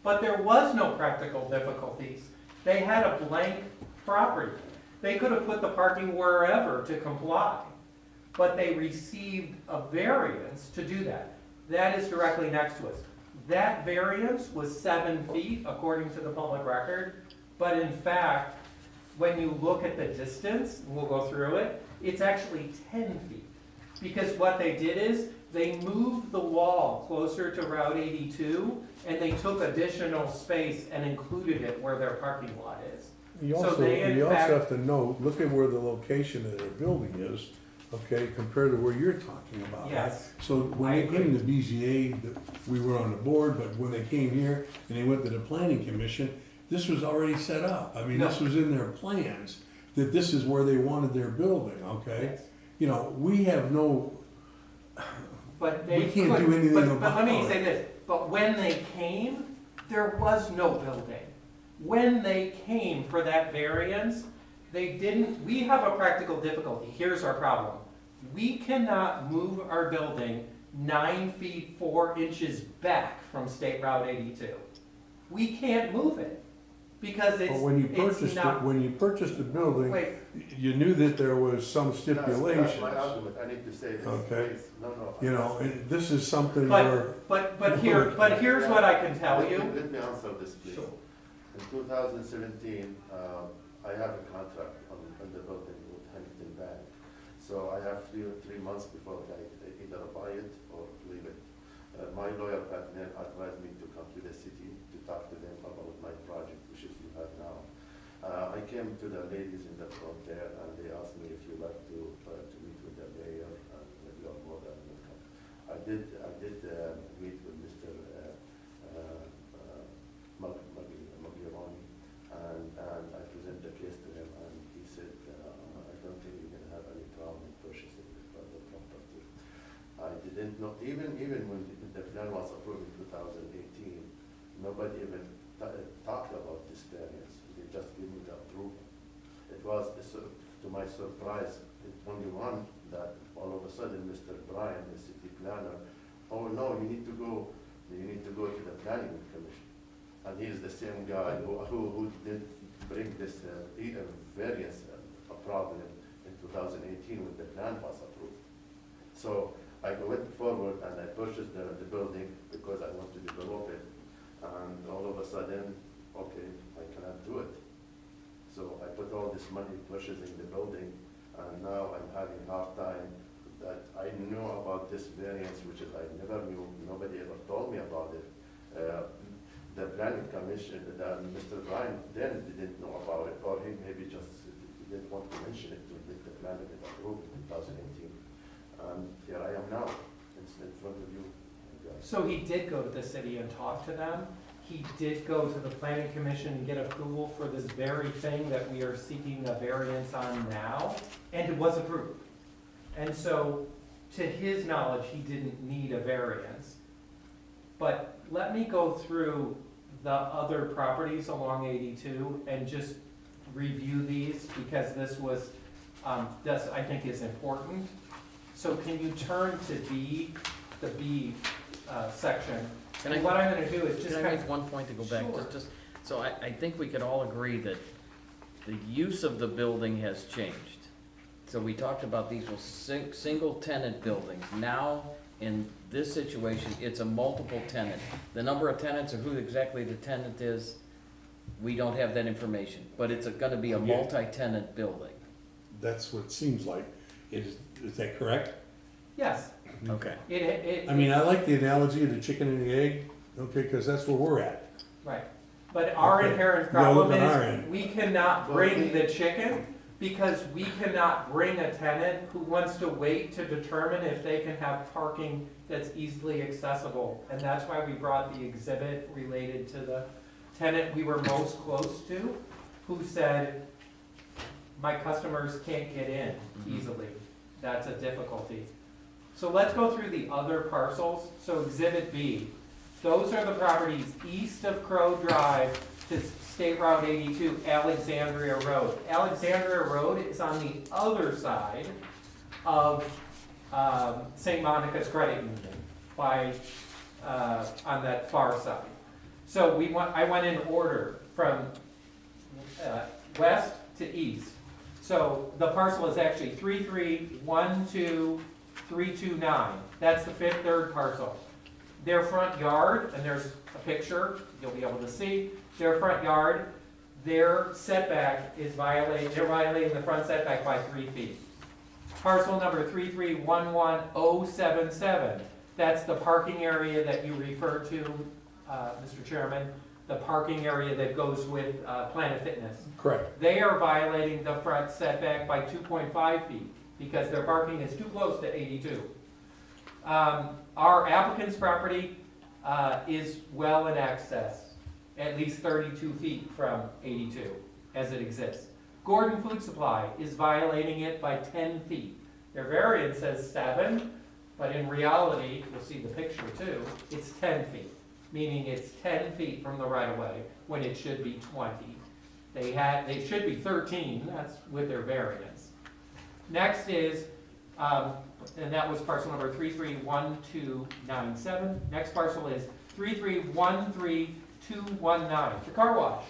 But there was no practical difficulties. They had a blank property. They could have put the parking wherever to comply, but they received a variance to do that. That is directly next to us. That variance was 7 feet, according to the public record, but in fact, when you look at the distance, and we'll go through it, it's actually 10 feet. Because what they did is, they moved the wall closer to Route 82, and they took additional space and included it where their parking lot is. You So also, they, in you also fact- have to know, look at where the location of their building is, okay, compared to where you're talking about. right? Yes. So when I they came to BZA, we were on the board, but when they came here and they went to the planning commission, this was already set up. I mean, this No. was in their plans, that this is where they wanted their building, okay? Yes. You know, we have no, But they we can't could- do anything but about let me it. say this, but when they came, there was no building. When they came for that variance, they didn't, we have a practical difficulty. Here's our problem. We cannot move our building 9 feet 4 inches back from State Route 82. We can't move it because But when you it's purchased not. it, when you purchased the building, Wait, you knew that there was some That's stipulations. my argument, I need to say this, Okay. please, no. You know, and this is something where, but here's what I can tell you. Let me answer this, please. Sure. In 2017, I have a contract on the building with Huntington Bank. So I have three months before I either buy it or leave it. My lawyer partner advised me to come to the city to talk to them about my project, which is you have now. I came to the ladies in the front there and they asked me if you like to meet with the mayor and you are more than welcome. I did meet with Mr. Maglione and I presented the case to him and he said, I don't think you're gonna have any problem in purchasing the property. I didn't know, even when the plan was approved in 2018, nobody even talked about this variance. They just gave me the approval. It was, to my surprise, in 21, that all of a sudden Mr. Bryan, the city planner, oh no, you need to go to the planning commission. And he's the same guy who did bring this variance problem in 2018 when the plan was approved. So I went forward and I purchased the building because I want to develop it. And all of a sudden, okay, I cannot do it. So I put all this money purchasing the building and now I'm having a hard time that I know about this variance, which is I never knew, nobody ever told me about it. The planning commission, Mr. Bryan then didn't know about it, or he maybe just didn't want to mention it to get the plan get approved in 2018. And here I am now, in front of you guys. So he did go to the city and talk to them. He did go to the planning commission and get approval for this very thing that we are seeking a variance on now, and it was approved. And so, to his knowledge, he didn't need a variance. But let me go through the other properties along 82 and just review these, because this was, this I think is important. So can you turn to B, the B section? Can And I- what I'm gonna do is just Can I kind make of, one point to go back? Sure. Just, so I think we could all agree that the use of the building has changed. So we talked about these were single tenant buildings. Now, in this situation, it's a multiple tenant. The number of tenants or who exactly the tenant is, we don't have that information. But it's gonna be a Yeah. multi-tenant building. that's what it seems like. Is that correct? yes, Okay. I mean, I like the analogy of the chicken and the egg, okay, because that's where we're at. right. But our Okay. inherent Yeah, look problem on our is, end. we cannot bring the chicken, because we cannot bring a tenant who wants to wait to determine if they can have parking that's easily accessible. And that's why we brought the exhibit related to the tenant we were most close to, who said, my customers can't get in easily. That's a difficulty. So let's go through the other parcels. So exhibit B, those are the properties east of Crow Drive to State Route 82, Alexandria Road. Alexandria Road is on the other side of St. Monica's Credit Union, on that far side. So I went in order from west to east. So the parcel is actually 3312329. That's the third parcel. Their front yard, and there's a picture you'll be able to see, their front yard, their setback is they're violating the front setback by 3 feet. Parcel number 3311077, that's the parking area that you referred to, Mr. Chairman, the parking area that goes with Planet Fitness. Correct. They are violating the front setback by 2.5 feet because their parking is too close to 82. Our applicant's property is well in excess, at least 32 feet from 82 as it exists. Gordon Food Supply is violating it by 10 feet. Their variance says 7, but in reality, you'll see the picture too, it's 10 feet, meaning it's 10 feet from the right-of-way when it should be 20. They should be 13, that's with their variance. Next is And that was parcel number 331297. Next parcel is 3313219, the car wash.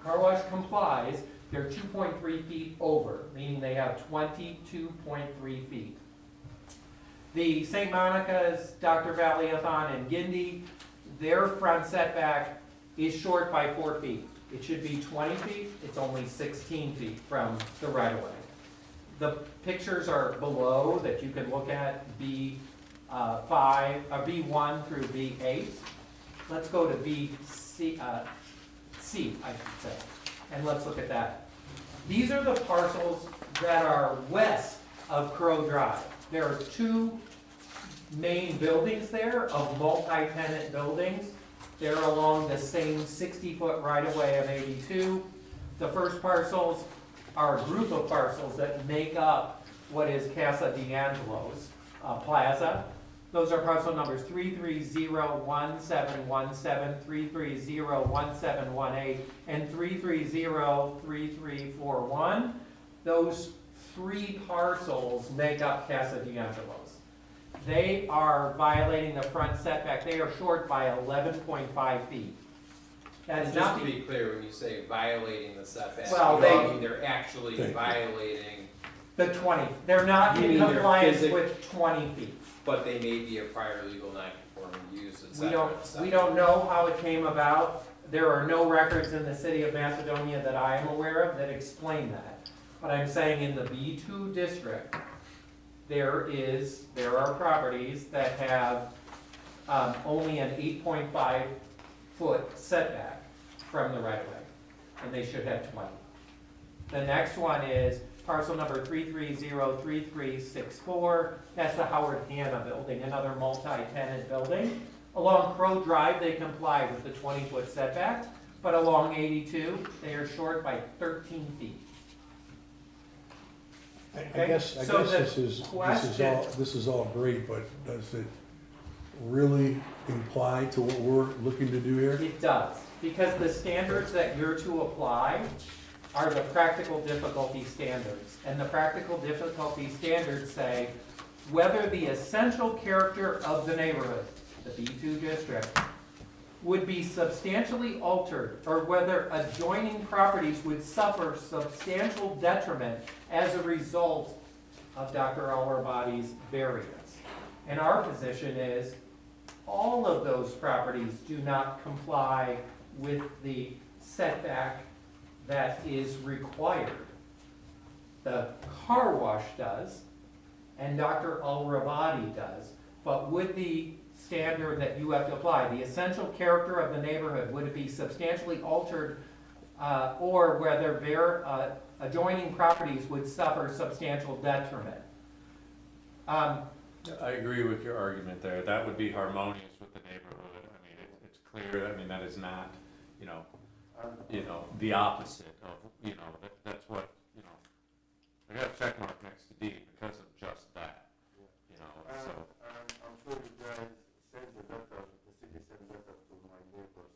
Car wash complies, they're 2.3 feet over, meaning they have 22.3 feet. The St. Monica's, Dr. Valiathon, and Gindi, their front setback is short by 4 feet. It should be 20 feet, it's only 16 feet from the right-of-way. The pictures are below that you can look at, B1 through B8. Let's go to C, I should say, and let's look at that. These are the parcels that are west of Crow Drive. There are two main buildings there of multi-tenant buildings. They're along the same 60-foot right-of-way of 82. The first parcels are a group of parcels that make up what is Casa D'Angelo's Plaza. Those are parcel numbers 3301717, 3301718, and 3303341. Those three parcels make up Casa D'Angelo's. They are violating the front setback. They are short by 11.5 feet. That is Just not to be clear, when you say violating the setback, Well, you they- mean they're actually Thank you. violating, the 20. They're not You in mean they're compliance physic- with 20 feet. but they may be a prior legal non-conforming use, et We cetera, don't, et cetera. we don't know how it came about. There are no records in the city of Macedonia that I am aware of that explain that. But I'm saying in the B2 district, there are properties that have only an 8.5 foot setback from the right of way, and they should have 20. The next one is parcel number 3303364. That's the Howard Hanna building, another multi-tenant building. Along Crow Drive, they comply with the 20-foot setback, but along 82, they are short by 13 feet. I Okay, guess so the this is all great, but does it really imply to what we're looking to do here? It does, because the standards that you're to apply are the practical difficulty standards. And the practical difficulty standards say whether the essential character of the neighborhood, the B2 district, would be substantially altered, or whether adjoining properties would suffer substantial detriment as a result of Dr. Alwarbody's variance. And our position is all of those properties do not comply with the setback that is required. The car wash does, and Dr. Alwarbody does, but would the standard that you have to apply, the essential character of the neighborhood, would it be substantially altered, or whether their adjoining properties would suffer substantial detriment? I agree with your argument there. That would be harmonious with the neighborhood. I mean, it's clear, I mean, that is not, the opposite of, that's what, I got a check mark next to D because of just that, so. I'm sure you guys send the letter, the city sent letter to my neighbors,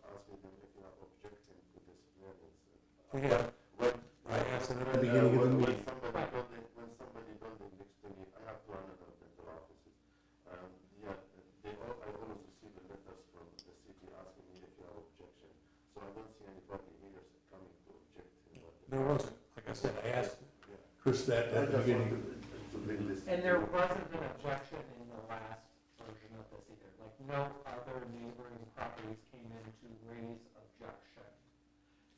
asking them if they are objecting to this variance. Yeah. When, I asked them at the beginning of the when meeting. somebody building next to me, I have 200 dental offices. I always receive the letters from the city asking me if you have objection. So I don't see anybody here coming to object. There wasn't, like I said, I asked Yeah. Chris that I at the just beginning. wanted to bring this. And there wasn't an objection in the last version of this either, like no other neighboring properties came in to raise objection.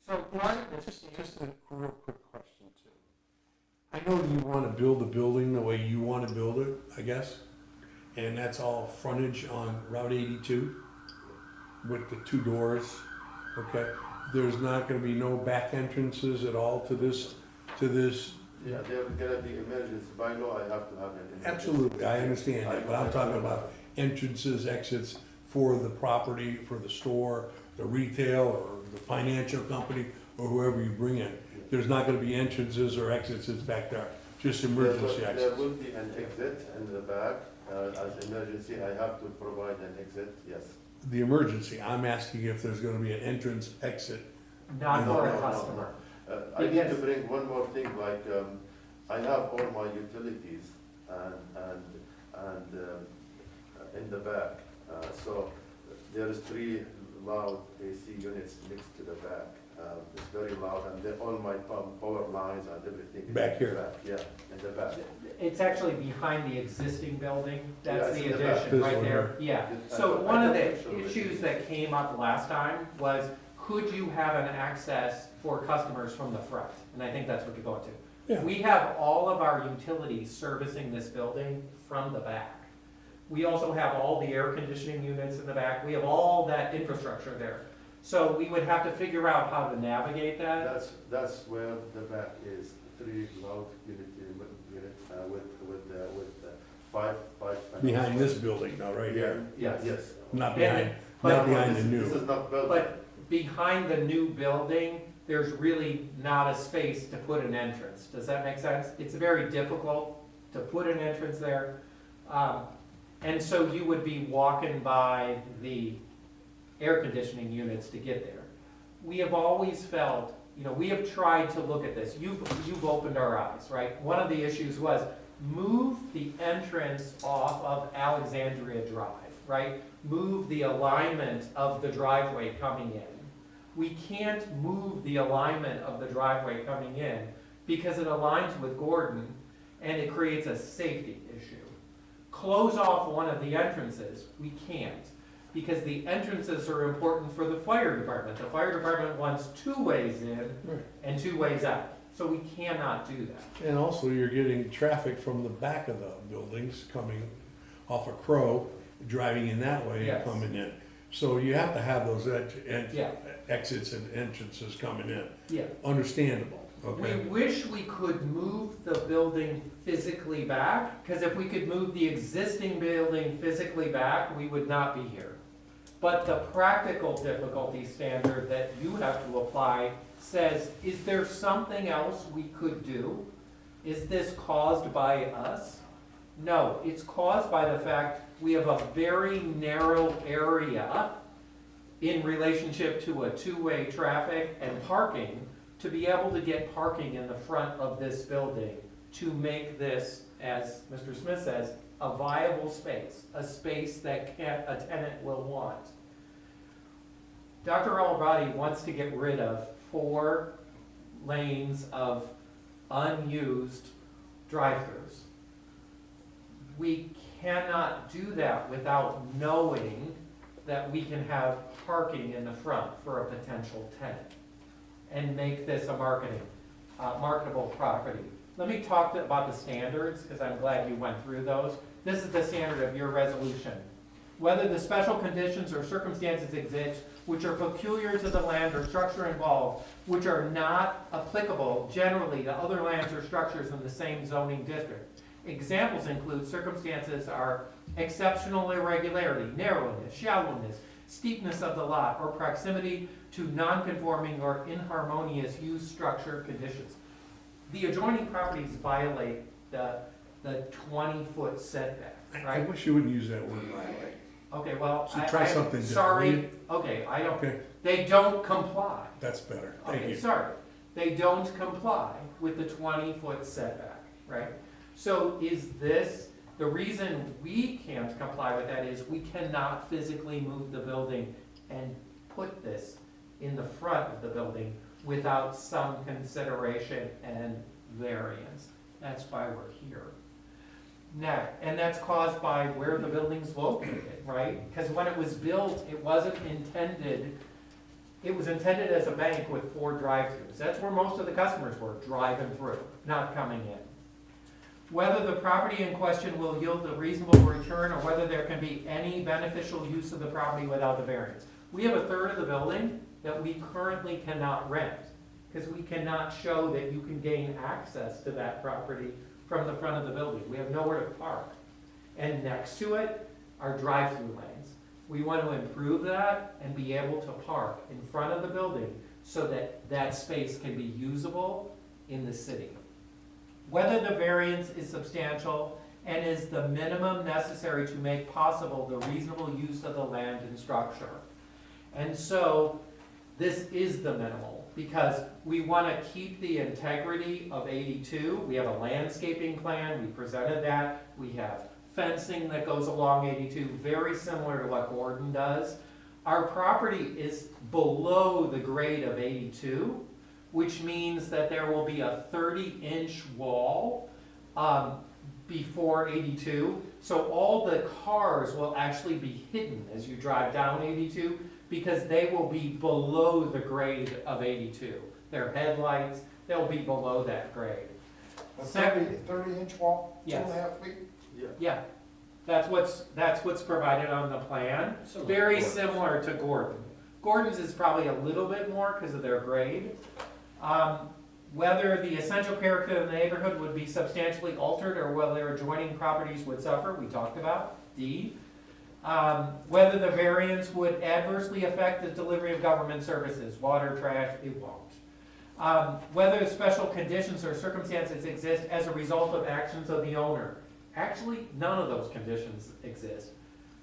So part of this Just a real quick question too. I know you want to build the building the way you want to build it, I guess, and that's all frontage on Route 82 with the two doors, okay? There's not going to be no back entrances at all to this, Yeah, there's gonna be emergency by law, I have to have an emergency. absolutely, I understand that, but I'm talking about entrances, exits for the property, for the store, the retail, or the financial company, or whoever you bring in. There's not gonna be entrances or exits back there, just emergency There exits. will be an exit in the back, as emergency, I have to provide an exit, yes. The emergency, I'm asking if there's gonna be an entrance, exit. not No, for no, a no, customer. no. I need to Yes. bring one more thing, like, I have all my utilities in the back. So there is 3 loud AC units next to the back. It's very loud, and then all my power lines and everything. is Back in the here. back. Yeah, in the back. It's actually behind the existing building, Yeah, that's it's the in the back. addition, This right one there, yeah. I So don't- one I of don't the think so. issues that came up last time was, could you have an access for customers from the front? And I think that's what you're going to. Yeah. We have all of our utilities servicing this building from the back. We also have all the air conditioning units in the back, we have all that infrastructure there. So we would have to figure out how to navigate that. That's where the back is, 3 loud units with 5 panels. Behind this building now, right here. Yes. Yes. Not Yeah, behind, but- not behind the This new. is not built. But behind the new building, there's really not a space to put an entrance. Does that make sense? It's very difficult to put an entrance there. And so you would be walking by the air conditioning units to get there. We have always felt, we have tried to look at this. You've opened our eyes, right? One of the issues was move the entrance off of Alexandria Drive, right? Move the alignment of the driveway coming in. We can't move the alignment of the driveway coming in because it aligns with Gordon and it creates a safety issue. Close off one of the entrances, we can't, because the entrances are important for the fire department. The fire department wants 2 ways in Right. and 2 ways out, so we cannot do that. And also, you're getting traffic from the back of the buildings coming off of Crow, driving in that way and Yes. coming in. So you have to have those Yeah. exits and entrances coming in. Yeah. Understandable, We okay? wish we could move the building physically back, because if we could move the existing building physically back, we would not be here. But the practical difficulty standard that you have to apply says, is there something else we could do? Is this caused by us? No, it's caused by the fact we have a very narrow area in relationship to a 2-way traffic and parking, to be able to get parking in the front of this building to make this, as Mr. Smith says, a viable space, a space that a tenant will want. Dr. Alradi wants to get rid of 4 lanes of unused drive-throughs. We cannot do that without knowing that we can have parking in the front for a potential tenant and make this a marketable property. Let me talk about the standards, because I'm glad you went through those. This is the standard of your resolution. Whether the special conditions or circumstances exist which are peculiar to the land or structure involved, which are not applicable generally to other lands or structures in the same zoning district. Examples include circumstances are exceptional irregularity, narrowness, shallowness, steepness of the lot, or proximity to non-conforming or inharmonious use structure conditions. The adjoining properties violate the 20-foot setback, I right? wish you wouldn't use that word violate. Okay, well, So try something different, will sorry, you? okay, I don't, Okay, they don't comply. that's better, thank Okay, you. sorry, they don't comply with the 20-foot setback, right? So is this, the reason we can't comply with that is we cannot physically move the building and put this in the front of the building without some consideration and variance. That's why we're here. Now, and that's caused by where the building's located, right? Because when it was built, it wasn't intended, it was intended as a bank with 4 drive-throughs. That's where most of the customers were, driving through, not coming in. Whether the property in question will yield a reasonable return or whether there can be any beneficial use of the property without the variance. We have a third of the building that we currently cannot rent, because we cannot show that you can gain access to that property from the front of the building. We have nowhere to park. And next to it are drive-through lanes. We want to improve that and be able to park in front of the building so that that space can be usable in the city. Whether the variance is substantial and is the minimum necessary to make possible the reasonable use of the land and structure. And so this is the minimal, because we wanna keep the integrity of 82. We have a landscaping plan, we presented that, we have fencing that goes along 82, very similar to what Gordon does. Our property is below the grade of 82, which means that there will be a 30-inch wall before 82. So all the cars will actually be hidden as you drive down 82, because they will be below the grade of 82. Their headlights, they'll be below that grade. A 30-inch wall, Yes. 2.5 feet? Yeah, that's what's provided on the plan. Very similar to Gordon. Gordon's is probably a little bit more because of their grade. Whether the essential character of the neighborhood would be substantially altered or whether adjoining properties would suffer, we talked about, D. Whether the variance would adversely affect the delivery of government services, water, trash, it won't. Whether special conditions or circumstances exist as a result of actions of the owner. Actually, none of those conditions exist.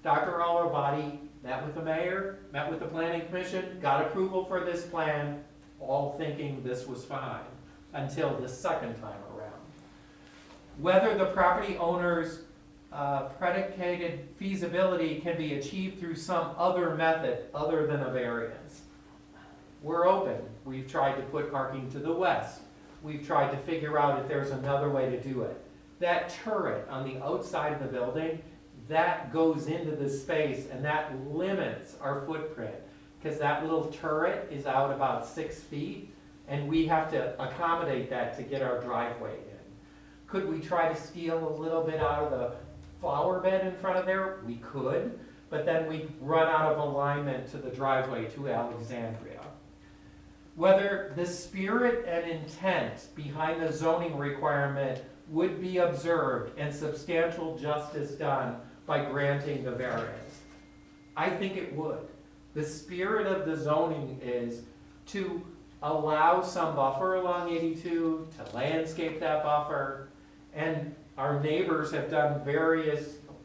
Dr. Alrobati met with the mayor, met with the planning commission, got approval for this plan, all thinking this was fine, until the second time around. Whether the property owner's predicated feasibility can be achieved through some other method other than a variance. We're open. We've tried to put parking to the west. We've tried to figure out if there's another way to do it. That turret on the outside of the building, that goes into the space and that limits our footprint, because that little turret is out about 6 feet and we have to accommodate that to get our driveway in. Could we try to steal a little bit out of the flower bed in front of there? We could, but then we'd run out of alignment to the driveway to Alexandria. Whether the spirit and intent behind the zoning requirement would be observed and substantial justice done by granting the variance. I think it would. The spirit of the zoning is to allow some buffer along 82, to landscape that buffer, and our neighbors have done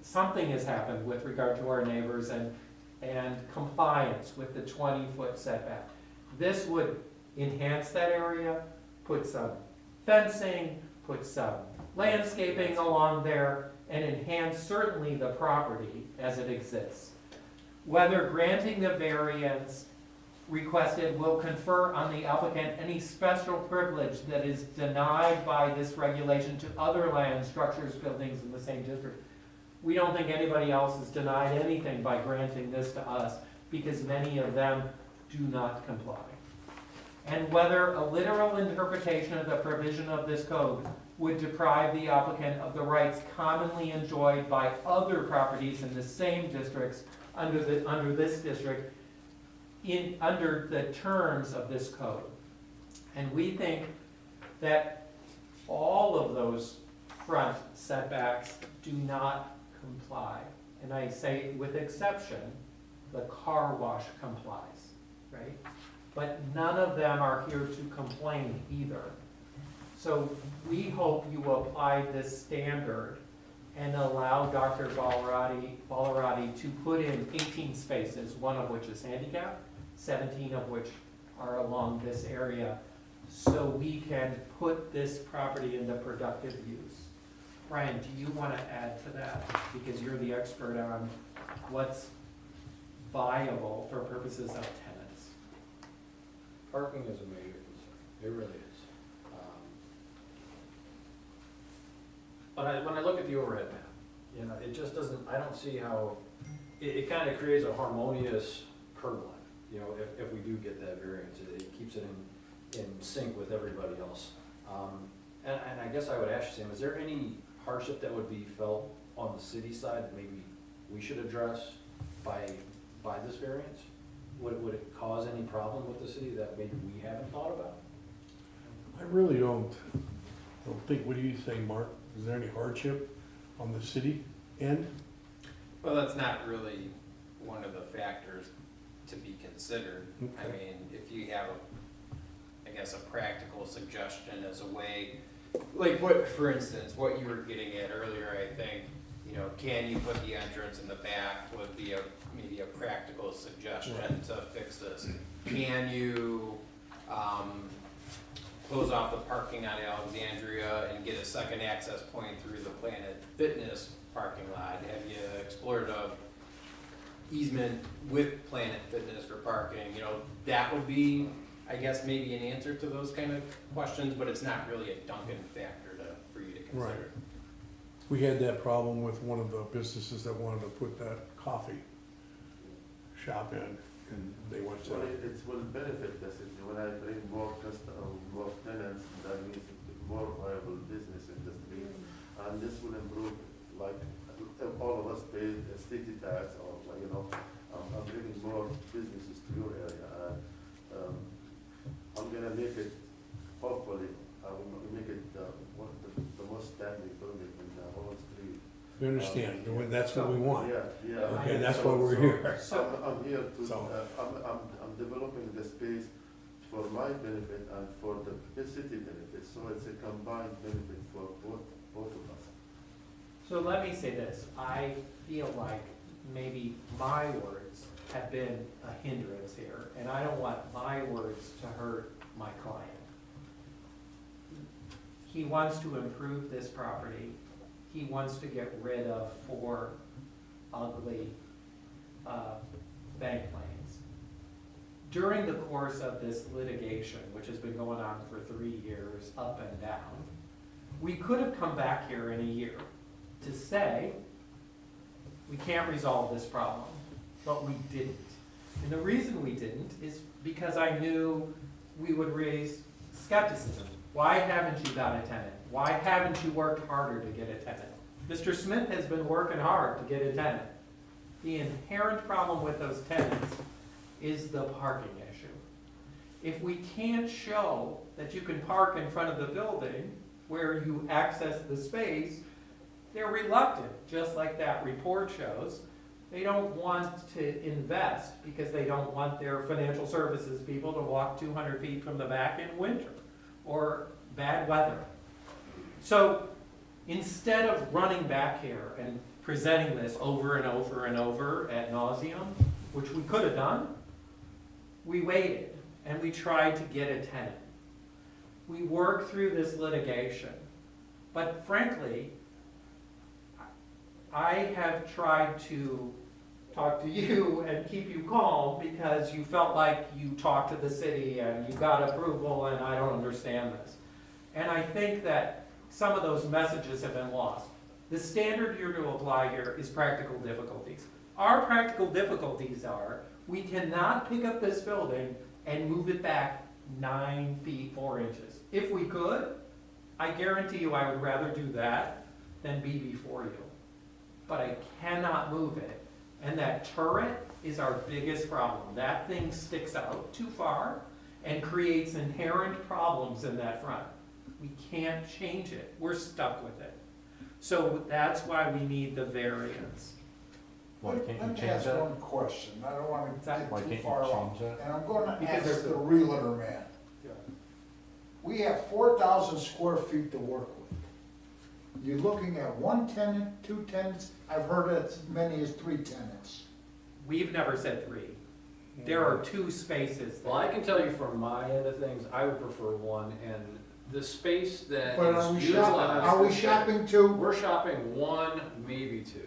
something has happened with regard to our neighbors and compliance with the 20-foot setback. This would enhance that area, put some fencing, put some landscaping along there, and enhance certainly the property as it exists. Whether granting the variance requested will confer on the applicant any special privilege that is denied by this regulation to other land, structures, buildings in the same district. We don't think anybody else is denied anything by granting this to us, because many of them do not comply. And whether a literal interpretation of the provision of this code would deprive the applicant of the rights commonly enjoyed by other properties in the same districts under this district under the terms of this code. And we think that all of those front setbacks do not comply. And I say with exception, the car wash complies, right? But none of them are here to complain either. So we hope you apply this standard and allow Dr. Ballarati to put in 18 spaces, one of which is handicapped, 17 of which are along this area, so we can put this property into productive use. Brian, do you want to add to that? Because you're the expert on what's viable for purposes of tenants. Parking is a major concern, it really is. When I look at the overhead map, it just doesn't, I don't see how, it kind of creates a harmonious curb line, if we do get that variance, it keeps it in sync with everybody else. And I guess I would ask you, Sam, is there any hardship that would be felt on the city side that maybe we should address by this variance? Would it cause any problem with the city that maybe we haven't thought about? I really don't think, what do you think, Mark? Is there any hardship on the city end? Well, that's not really one of the factors to be considered. I Okay. mean, if you have, I guess, a practical suggestion as a way, like what, for instance, what you were getting at earlier, I think, can you put the entrance in the back would be maybe a practical suggestion to fix this. can you, close off the parking on Alexandria and get a second access point through the Planet Fitness parking lot? Have you explored a easement with Planet Fitness for parking? You know, that would be, I guess, maybe an answer to those kind of questions, but it's not really a Duncan factor for you to Right. consider. We had that problem with one of the businesses that wanted to put that coffee shop in, and they went to, Well, it will benefit the city. When I bring more more tenants, that means more viable business in the street. And this will improve, like, all of us pay a city tax, or, like, you know, I'm bringing more businesses to your area. I'm gonna make it, hopefully, I will make it one of the most standing building in the whole street. we understand, that's what we want. Yeah, yeah. Okay, that's why we're here. I'm here to, So- I'm developing the space for my benefit and for the city benefit, so it's a combined benefit for both of us. So let me say this, I feel like maybe my words have been a hindrance here, and I don't want my words to hurt my client. He wants to improve this property, he wants to get rid of 4 ugly bank lanes. During the course of this litigation, which has been going on for 3 years, up and down, we could have come back here in a year to say, we can't resolve this problem, but we didn't. And the reason we didn't is because I knew we would raise skepticism. Why haven't you got a tenant? Why haven't you worked harder to get a tenant? Mr. Smith has been working hard to get a tenant. The inherent problem with those tenants is the parking issue. If we can't show that you can park in front of the building where you access the space, they're reluctant, just like that report shows. They don't want to invest because they don't want their financial services people to walk 200 feet from the back in winter or bad weather. So instead of running back here and presenting this over and over and over ad nauseum, which we could have done, we waited and we tried to get a tenant. We worked through this litigation, but frankly, I have tried to talk to you and keep you calm because you felt like you talked to the city and you got approval and I don't understand this. And I think that some of those messages have been lost. The standard you're to apply here is practical difficulties. Our practical difficulties are, we cannot pick up this building and move it back 9 feet 4 inches. If we could, I guarantee you I would rather do that than be before you. But I cannot move it. And that turret is our biggest problem. That thing sticks out too far and creates inherent problems in that front. We can't change it. We're stuck with it. So that's why we need the variance. Why can't you Let me change ask that? one question, I don't wanna Why get can't too far you off. change that? And I'm gonna Because there's ask a- the realtor man. We have 4,000 square feet to work with. You're looking at 1 tenant, 2 tenants, I've heard as many as 3 tenants. We've never said 3. There are 2 spaces Well, I there. can tell you from my end of things, I would prefer 1, and the space that But are we is shopping, utilized. are we shopping too? We're shopping 1, maybe 2.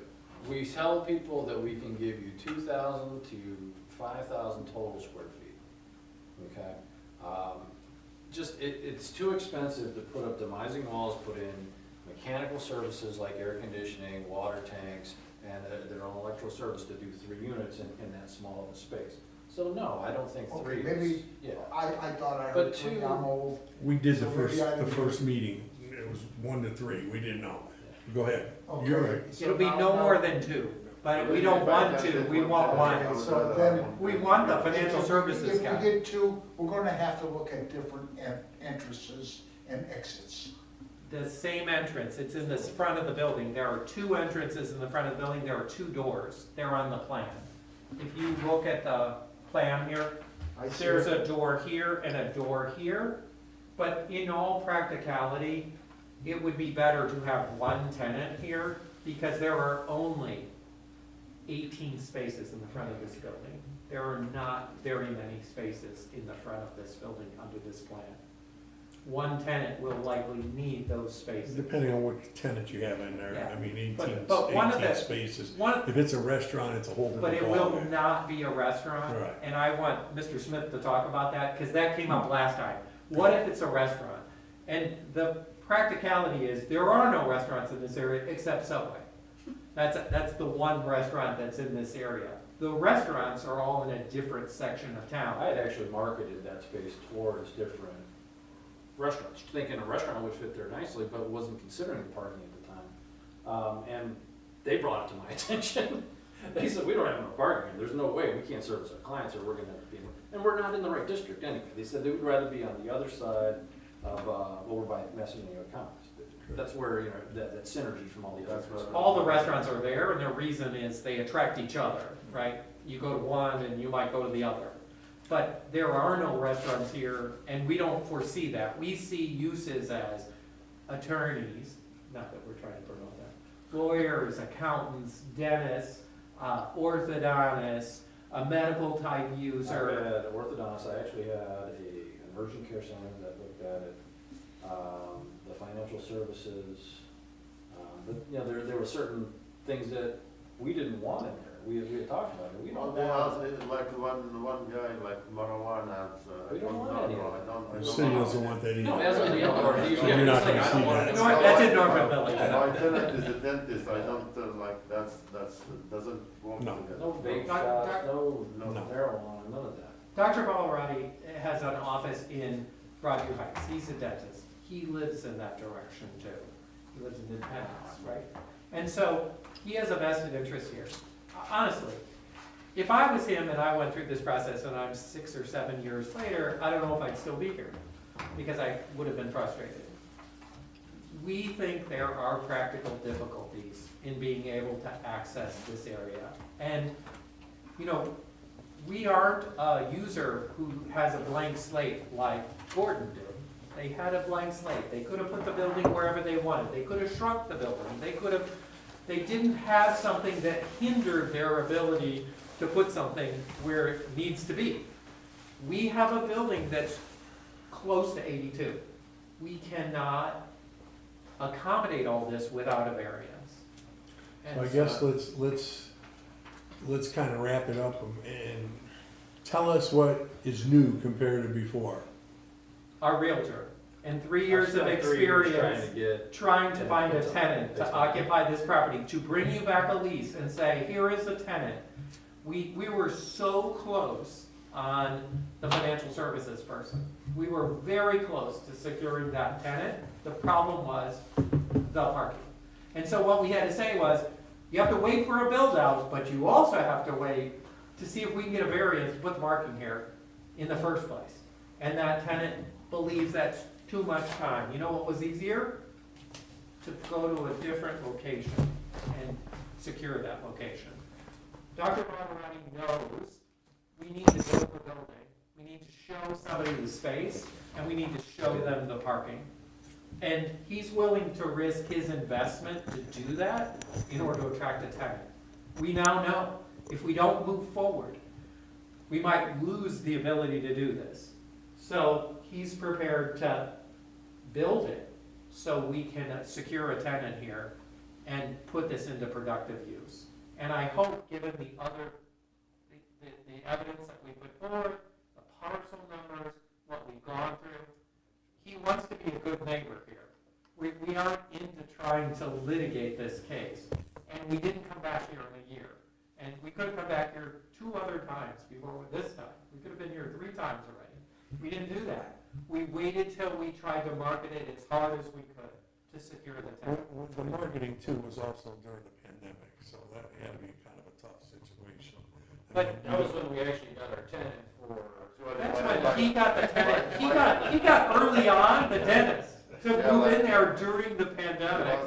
We tell people that we can give you 2,000 to 5,000 total square feet, okay? It's too expensive to put up demising walls, put in mechanical services like air conditioning, water tanks, and their own electrical service to do 3 units in that small of a space. So no, I don't think 3 Okay, is, maybe- yeah. I thought I But heard 3, 2 I'm old. We did So maybe I the didn't- first meeting, it was 1 to 3, we didn't know. Go ahead, Okay, you're right. so It'll be now- no now- more than 2, but we don't want 2, we want 1. Okay, so then- We want the financial services If guy. we get 2, we're gonna have to look at different entrances and exits. The same entrance, it's in the front of the building. There are 2 entrances in the front of the building, there are 2 doors. They're on the plan. If you look at the plan here, I see there's it. a door here and a door here. But in all practicality, it would be better to have 1 tenant here because there are only 18 spaces in the front of this building. there are not very many spaces in the front of this building under this plan. One tenant will likely need those spaces. Depending on what tenant you have in there, Yeah. I mean, But one of 18 the- spaces. One, If it's a restaurant, it's a whole but different it will ballgame. not be a restaurant. Right. And I want Mr. Smith to talk about that, because that came up last time. What if it's a restaurant? And the practicality is, there are no restaurants in this area except Subway. That's the one restaurant that's in this area. The restaurants are all in a different section of I town. had actually marketed that space towards different restaurants, thinking a restaurant would fit there nicely, but wasn't considering parking at the time. And they brought it to my attention. They said, we don't have enough parking here, there's no way, we can't service our clients, or we're gonna be, and we're not in the right district anyway. They said they would rather be on the other side of, over by Macedonia Commons. That's where, you know, that synergy from all the other. All the restaurants are there, and the reason is they attract each other, right? You go to one and you might go to the other. But there are no restaurants here, and we don't foresee that. We see uses as attorneys, not that we're trying to promote that, lawyers, accountants, dentists, orthodontists, a medical type I user. had orthodontists, I actually had an urgent care center that looked at it, the financial services. But, you know, there were certain things that we didn't want in there. We had talked about it. We Well, don't they want. have, like one guy, like marijuana, We don't want any of that. The city doesn't want that either. No, that's what the other, usually, You're not it's like, gonna I don't see want that. it. No, that's in Norfolk Village. My tenant is a dentist, I don't, like, that's, doesn't work No. together. No vape Doc- shops, doc- no No. marijuana, none of that. Dr. Balarati has an office in Broadview Heights. He's a dentist. He lives in that direction too. He lives in Independence, right? And so he has a vested interest here. Honestly, if I was him and I went through this process and I'm 6 or 7 years later, I don't know if I'd still be here because I would have been frustrated. We think there are practical difficulties in being able to access this area. And, you know, we aren't a user who has a blank slate like Gordon did. They had a blank slate. They could have put the building wherever they wanted. They could have shrunk the building. They didn't have something that hindered their ability to put something where it needs to be. We have a building that's close to 82. We cannot accommodate all this without a variance. So I guess let's kind of wrap it up and tell us what is new compared to before. Our realtor, and 3 years of I've spent 3 years experience trying to get, trying to find a tenant to That's fine. occupy this property, to bring you back a lease and say, here is a tenant. We were so close on the financial services person. We were very close to securing that tenant. The problem was the parking. And so what we had to say was, you have to wait for a build out, but you also have to wait to see if we can get a variance to put the parking here in the first place. And that tenant believes that's too much time. You know what was easier? To go to a different location and secure that location. Dr. Balarati knows we need to build the building, we need to show somebody the space, and we need to show them the parking. And he's willing to risk his investment to do that in order to attract a tenant. We now know, if we don't move forward, we might lose the ability to do this. So he's prepared to build it so we can secure a tenant here and put this into productive use. And I hope, given the evidence that we put forward, the parcel numbers, what we've gone through, he wants to be a good neighbor here. We aren't into trying to litigate this case. And we didn't come back here in a year. And we could have come back here 2 other times before this time. We could have been here 3 times already. We didn't do that. We waited till we tried to market it as hard as we could to secure the tenant. The marketing too was also during the pandemic, so that had to be kind of a tough situation. But That was when we actually got our tenant for. that's when he got the tenant, he got early on, the dentist, to move in there during the pandemic.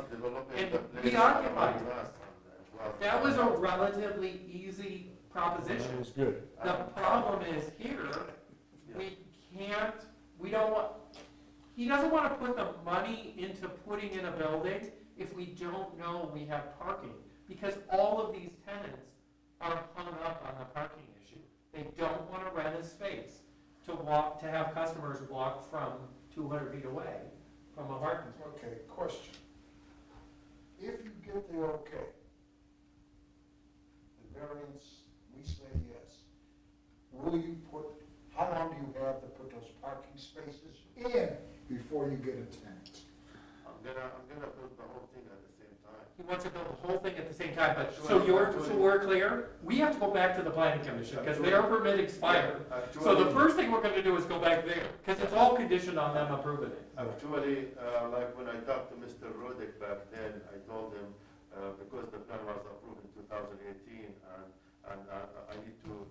And we occupied it. That was a relatively easy That proposition. was good. The problem is here, we don't want, he doesn't want to put the money into putting in a building if we don't know we have parking. Because all of these tenants are hung up on the parking issue. They don't wanna rent a space to walk, to have customers walk from 200 feet away from a parking space. Okay, question. If you get the okay, the variance, we say yes, will you put, how long do you have to put those parking spaces in before you get a tenant? I'm gonna put the whole thing at the same time. He wants to build the whole thing at the same time, but, so we're clear, we have to go back to the planning commission, because their permit expired. So the first thing we're gonna do is go back there, because it's all conditioned on them approving it. Actually, like when I talked to Mr. Rodick back then, I told him, because the plan was approved in 2018, and I need to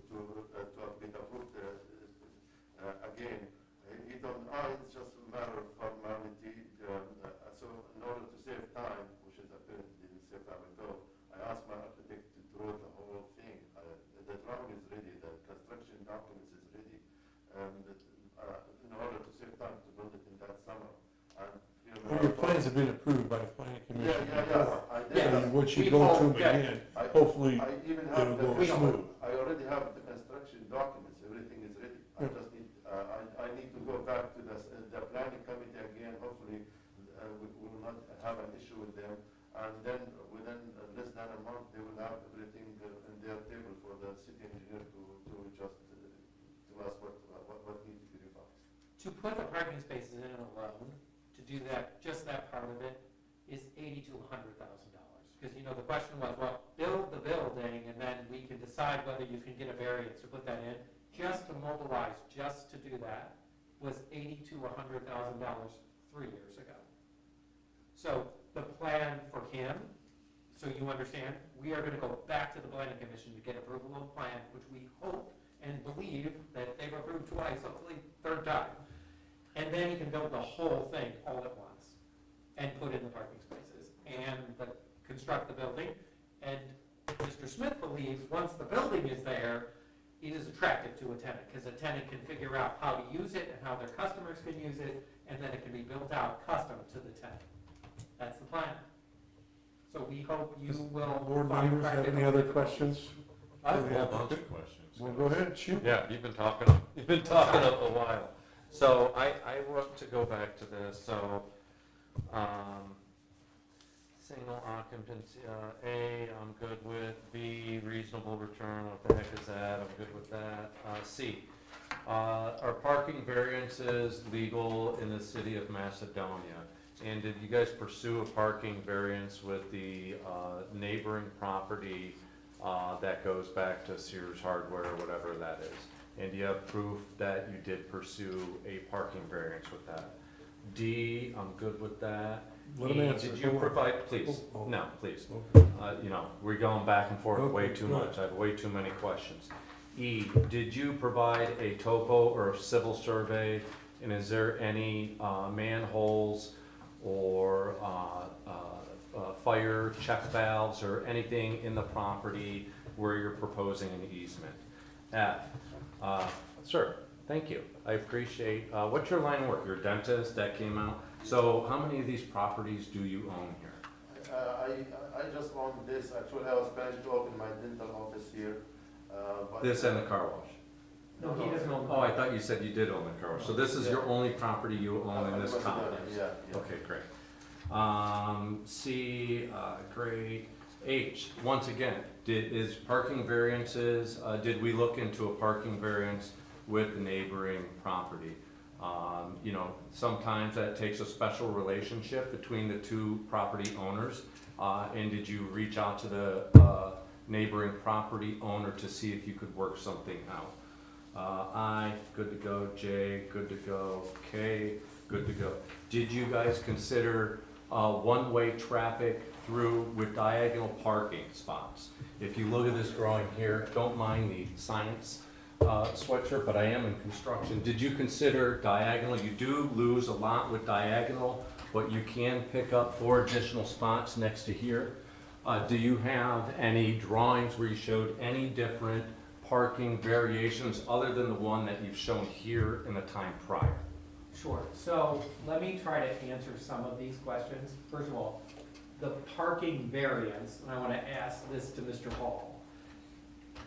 get approved again. He told me, it's just a matter of formality. So in order to save time, which is apparently didn't save time at all, I asked my architect to draw the whole thing. The drawing is ready, the construction documents is ready. In order to save time to build it in that summer. And, Well, your plans have been approved by the planning commission before. I did. Yeah. And once you We go hope, to them yeah. again, hopefully I even it'll have go the, smooth. I already have the construction documents, everything is ready. I just need, I need to go back to the planning committee again, hopefully, we will not have an issue with them. And then within less than a month, they will have everything in their table for the city engineer to just tell us what needs to be revised. To put the parking spaces in alone, to do that, just that part of it, is $80,000 to $100,000. Because, you know, the question was, well, build the building, and then we can decide whether you can get a variance to put that in. Just to mobilize, just to do that, was $80,000 to $100,000 3 years ago. So the plan for him, so you understand, we are gonna go back to the planning commission to get approval of the plan, which we hope and believe that they've approved twice, hopefully third time. And then he can build the whole thing all at once and put in the parking spaces and construct the building. And Mr. Smith believes once the building is there, it is attractive to a tenant, because a tenant can figure out how to use it and how their customers can use it, and then it can be built out custom to the tenant. That's the plan. So we hope you will. Board find members have any practical other difficulties. questions? I have a whole bunch of questions. Well, go ahead, shoot. Yeah, you've been talking a while. So I want to go back to this, so, single occupancy, A, I'm good with. B, reasonable return, what the heck is that? I'm good with that. C, are parking variances legal in the city of Macedonia? And did you guys pursue a parking variance with the neighboring property that goes back to Sears Hardware or whatever that is? And do you have proof that you did pursue a parking variance with that? D, I'm good with that. Let him E, answer. did you Go on. provide, please, Oh. no, please. Okay. You know, we're going back and forth way Okay, too go ahead. much. I have way too many questions. E, did you provide a topo or a civil survey? And is there any manholes or fire check valves or anything in the property where you're proposing an easement? F, sir, thank you. I appreciate, what's your line of work? You're a dentist, that came out. So how many of these properties do you own here? I just own this, actually I was planning to open my dental office here, but. This and the car wash? No, he doesn't own. Oh, I thought you said you did own the car wash. So this is your only property you own in this complex? Yeah, yeah. Okay, great. C, great. H, once again, is parking variances, did we look into a parking variance with the neighboring property? You know, sometimes that takes a special relationship between the two property owners. And did you reach out to the neighboring property owner to see if you could work something out? I, good to go. J, good to go. K, good to go. Did you guys consider one-way traffic through with diagonal parking spots? If you look at this drawing here, don't mind the science sweatshirt, but I am in construction. Did you consider diagonal? You do lose a lot with diagonal, but you can pick up 4 additional spots next to here. Do you have any drawings where you showed any different parking variations other than the one that you've shown here in the time prior? Sure, so let me try to answer some of these questions. First of all, the parking variance, and I want to ask this to Mr. Hall.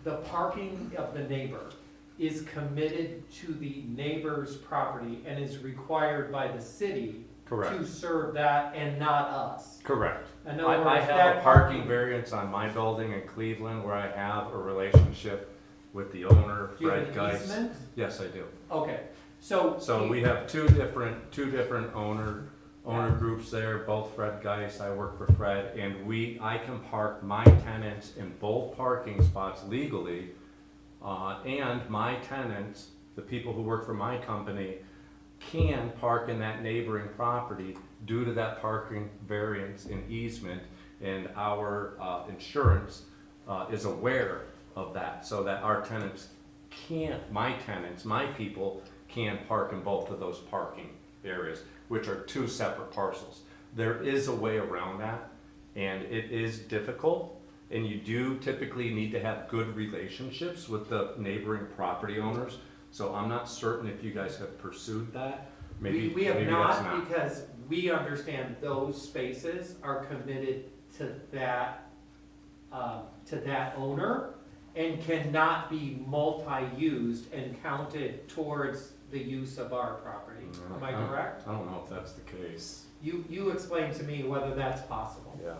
The parking of the neighbor is committed to the neighbor's property and is required by the city Correct. to serve that and not us. Correct. In other I words, have that a parking variance on my building in Cleveland where I have a relationship with the owner, Do you have Fred an Geis. easement? Yes, I do. Okay, so. So we have two different owner groups there, both Fred Geis, I work for Fred, and I can park my tenants in both parking spots legally. And my tenants, the people who work for my company, can park in that neighboring property due to that parking variance and easement. And our insurance is aware of that, so that our tenants my people can park in both of those parking areas, which are two separate parcels. There is a way around that, and it is difficult. And you do typically need to have good relationships with the neighboring property owners. So I'm not certain if you guys have pursued that. Maybe We have maybe that's not, because we understand those spaces are committed to that owner and cannot be multi-used and counted towards the use of our property. Am I correct? I don't know if that's the case. You explain to me whether that's possible. Yeah.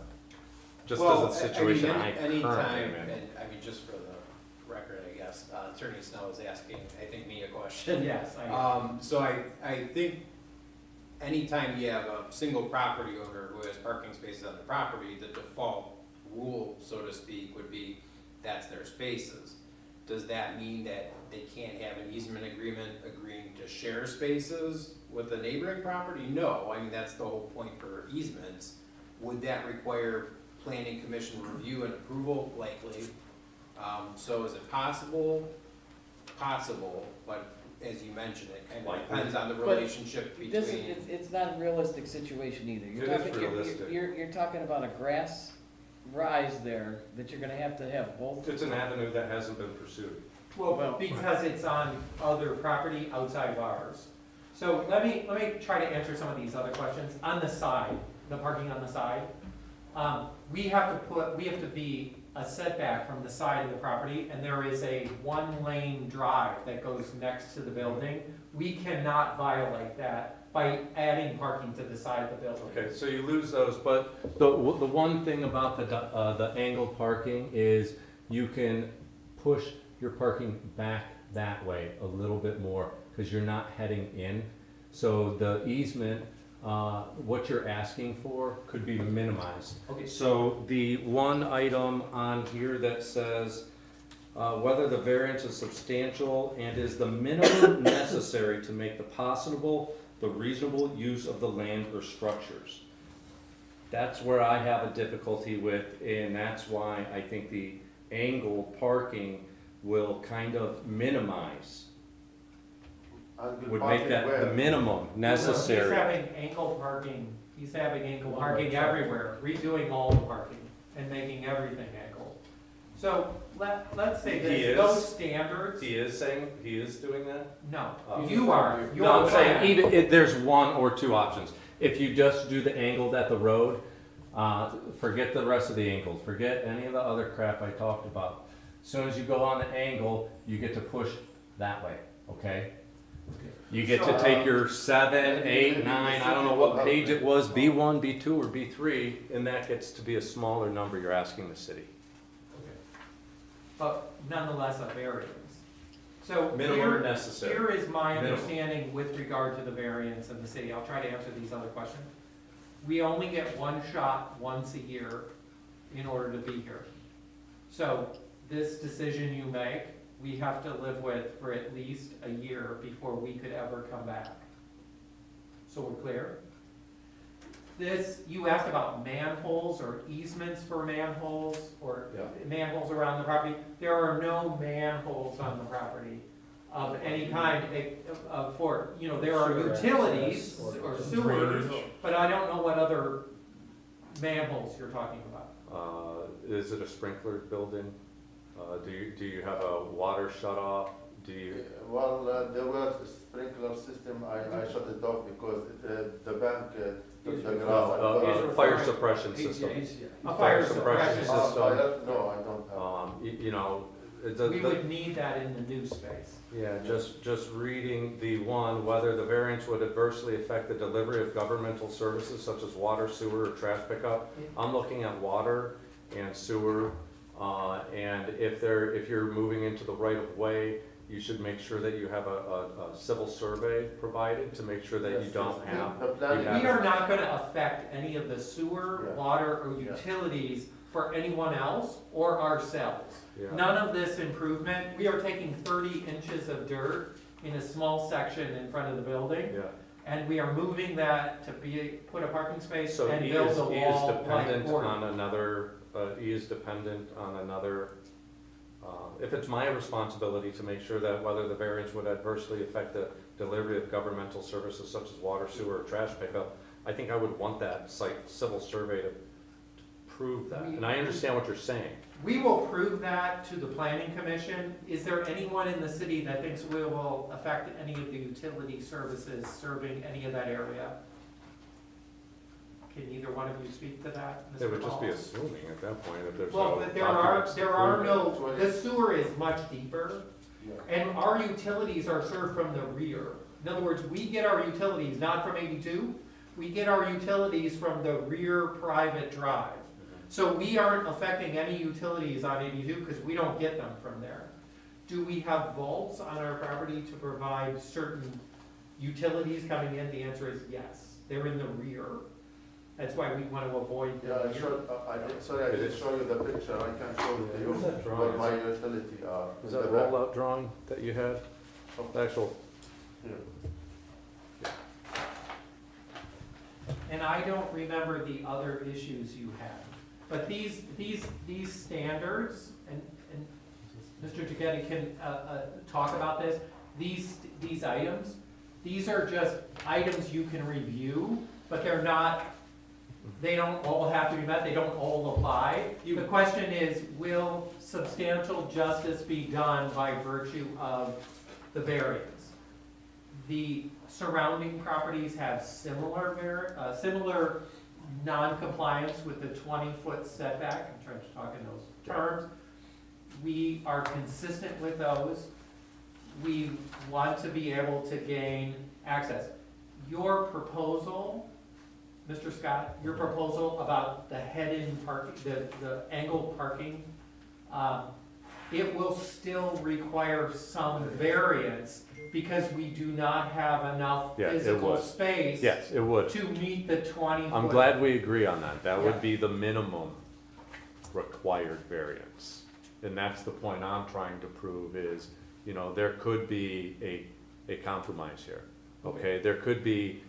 Just Well, as a situation I any currently time, am in. and I mean, just for the record, I guess, Attorney Snow is asking, I think, me a question. Yes, So I think anytime you have a single property owner who has parking spaces on the property, the default rule, so to speak, would be that's their spaces. Does that mean that they can't have an easement agreement agreeing to share spaces with the neighboring property? No, I mean, that's the whole point for easements. Would that require planning commission review and approval? Likely. So is it possible? Possible, but as you mentioned, it kind of Likely. depends on the But relationship This between. is, it's not a realistic situation either. You're It is talking- realistic. You're talking about a grass rise there that you're gonna have to have both. It's an avenue that hasn't been pursued. Well, because it's on other property outside of ours. So let me try to answer some of these other questions. On the side, the parking on the side, we have to be a setback from the side of the property, and there is a one-lane drive that goes next to the building. We cannot violate that by adding parking to the side of the building. Okay, so you lose those, but the one thing about the angled parking is you can push your parking back that way a little bit more, because you're not heading in. So the easement, what you're asking for could be minimized. Okay, So the one item on here that says, whether the variance is substantial and is the minimum necessary to make the reasonable use of the land or structures. That's where I have a difficulty with, and that's why I think the angled parking will kind of minimize, would make that the minimum He's necessary. having ankle parking, he's having ankle parking everywhere, redoing all the parking and making everything ankle. So let's say He this, is? those standards, He is saying, he is doing that? no, Oh. you are, your No, I'm saying plan. even if there's one or two options. If you just do the angled at the road, forget the rest of the angles, forget any of the other crap I talked about. As soon as you go on the angle, you get to push that way, okay? You get to take your 7, 8, 9, I don't know what page it was, B1, B2, or B3, and that gets to be a smaller number you're asking the city. But nonetheless, a variance. So Minimum here, necessary. here is my Minimum. understanding with regard to the variance of the city. I'll try to answer these other questions. We only get one shot once a year in order to be here. So this decision you make, we have to live with for at least a year before we could ever come back. So we're clear? This, you asked about manholes or easements for manholes or Yeah. manholes around the property. There are no manholes on the property of any kind, for, you know, there are Sewer utilities access or or sewers, drainage. but I don't know what other manholes you're talking about. Is it a sprinkler building? Do you have a water shut off? Do you? Well, there was a sprinkler system, I shut it off because the bank took the grass. Fire suppression system. A fire suppression suppression. system. No, I don't have. You know, We would need that in the new space. Yeah, just reading the one, whether the variance would adversely affect the delivery of governmental services such as water, sewer, or trash pickup. I'm looking at water and sewer, and if you're moving into the right of way, you should make sure that you have a civil survey provided to make sure that you Yes, don't yes. have. The plan- you have- We are not gonna affect any of the sewer, Yeah. water, or Yeah. utilities for anyone else or ourselves. Yeah. None of this improvement, we are taking 30 inches of dirt in a small section in front of the building, Yeah. and we are moving that to put a parking space So and E build is, a E is wall like dependent Gordon. on another, E is dependent on another, if it's my responsibility to make sure that whether the variance would adversely affect the delivery of governmental services such as water, sewer, or trash pickup, I think I would want that site civil survey to prove that. And I understand what you're saying. We will prove that to the planning commission. Is there anyone in the city that thinks we will affect any of the utility services serving any of that area? Can either one of you speak to that, Mr. It would just be Hall? assuming at that point if there's Well, no but documents to there are prove it. no, the sewer is much deeper, Yeah. and our utilities are served from the rear. In other words, we get our utilities not from 82, we get our utilities from the rear private drive. So we aren't affecting any utilities on 82 because we don't get them from there. Do we have vaults on our property to provide certain utilities coming in? The answer is yes. They're in the rear. That's why we want to avoid the Yeah, I rear. showed, sorry, I didn't show you the picture, I can show it to you, Where's that drawing? where my utility are. Is in that the back. rollout drawing that you had? The actual, Here. And I don't remember the other issues you had. But these standards, and Mr. Jagetti can talk about this, these items, these are just items you can review, but they're not, they don't all have to be met, they don't all apply. The question is, will substantial justice be done by virtue of the variance? The surrounding properties have similar non-compliance with the 20-foot setback. I'm trying to talk in those terms. We are consistent with those. We want to be able to gain access. Your proposal, Mr. Scott, your proposal about the head-in parking, the angled parking, it will still require some variance because we do not have enough Yeah, it physical would. space yes, it would. to meet the 20-foot. I'm glad we agree on that. That Yeah. would be the minimum required variance. And that's the point I'm trying to prove is, you know, there could be a compromise here. Okay, there could be,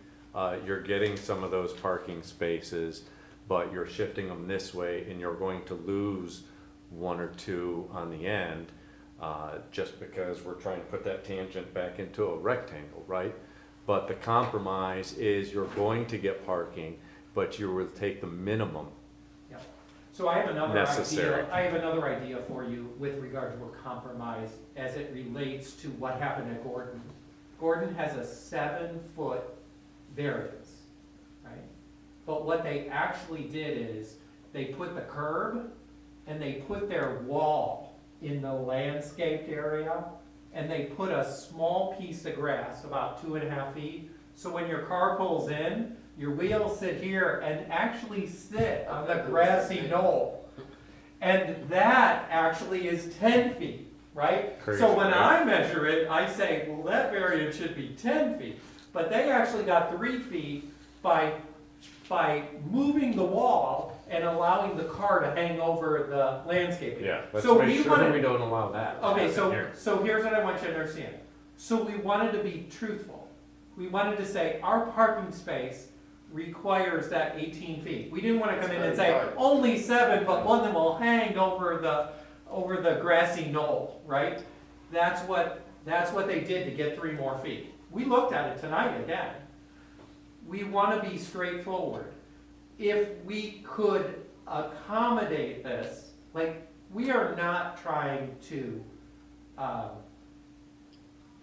you're getting some of those parking spaces, but you're shifting them this way and you're going to lose one or two on the end, just because we're trying to put that tangent back into a rectangle, right? But the compromise is you're going to get parking, but you will take the minimum. So I have another Necessary. idea, I have another idea for you with regard to a compromise as it relates to what happened at Gordon. Gordon has a 7-foot variance, right? But what they actually did is, they put the curb and they put their wall in the landscaped area, and they put a small piece of grass, about 2.5 feet. So when your car pulls in, your wheels sit here and actually sit on the grassy knoll. And that actually is 10 feet, right? Crazy, So when right? I measure it, I say, well, that variance should be 10 feet. But they actually got 3 feet by moving the wall and allowing the car to hang over the landscaping. Yeah, let's So make we sure wanted- we don't allow that. to Okay, happen here. so here's what I want you to understand. So we wanted to be truthful. We wanted to say our parking space requires that 18 feet. We didn't want to come in and say, That's right. only 7, but one of them will hang over the grassy knoll, right? That's what they did to get 3 more feet. We looked at it tonight again. We want to be straightforward. If we could accommodate this, like, we are not trying to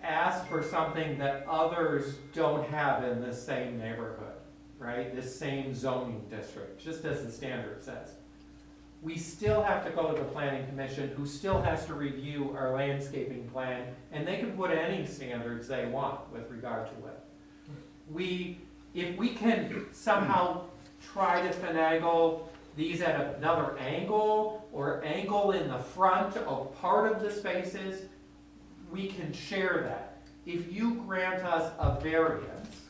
ask for something that others don't have in the same neighborhood, right? The same zoning district, just as the standard says. we still have to go to the planning commission, who still has to review our landscaping plan, and they can put any standards they want with regard to it. If we can somehow try to finagle these at another angle, or angle in the front of part of the spaces, we can share that. If you grant us a variance,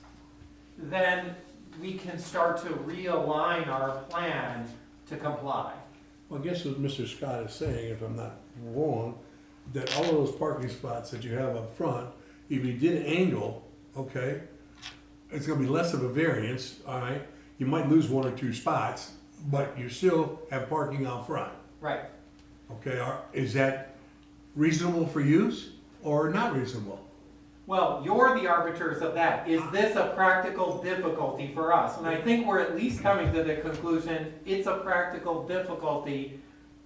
then we can start to realign our plan to comply. Well, I guess what Mr. Scott is saying, if I'm not wrong, that all of those parking spots that you have up front, if you did angle, okay, it's gonna be less of a variance, all right? You might lose one or two spots, but you still have parking out front, Right. okay? Is that reasonable for use or not reasonable? Well, you're the arbiters of that. Is this a practical difficulty for us? And I think we're at least coming to the conclusion, it's a practical difficulty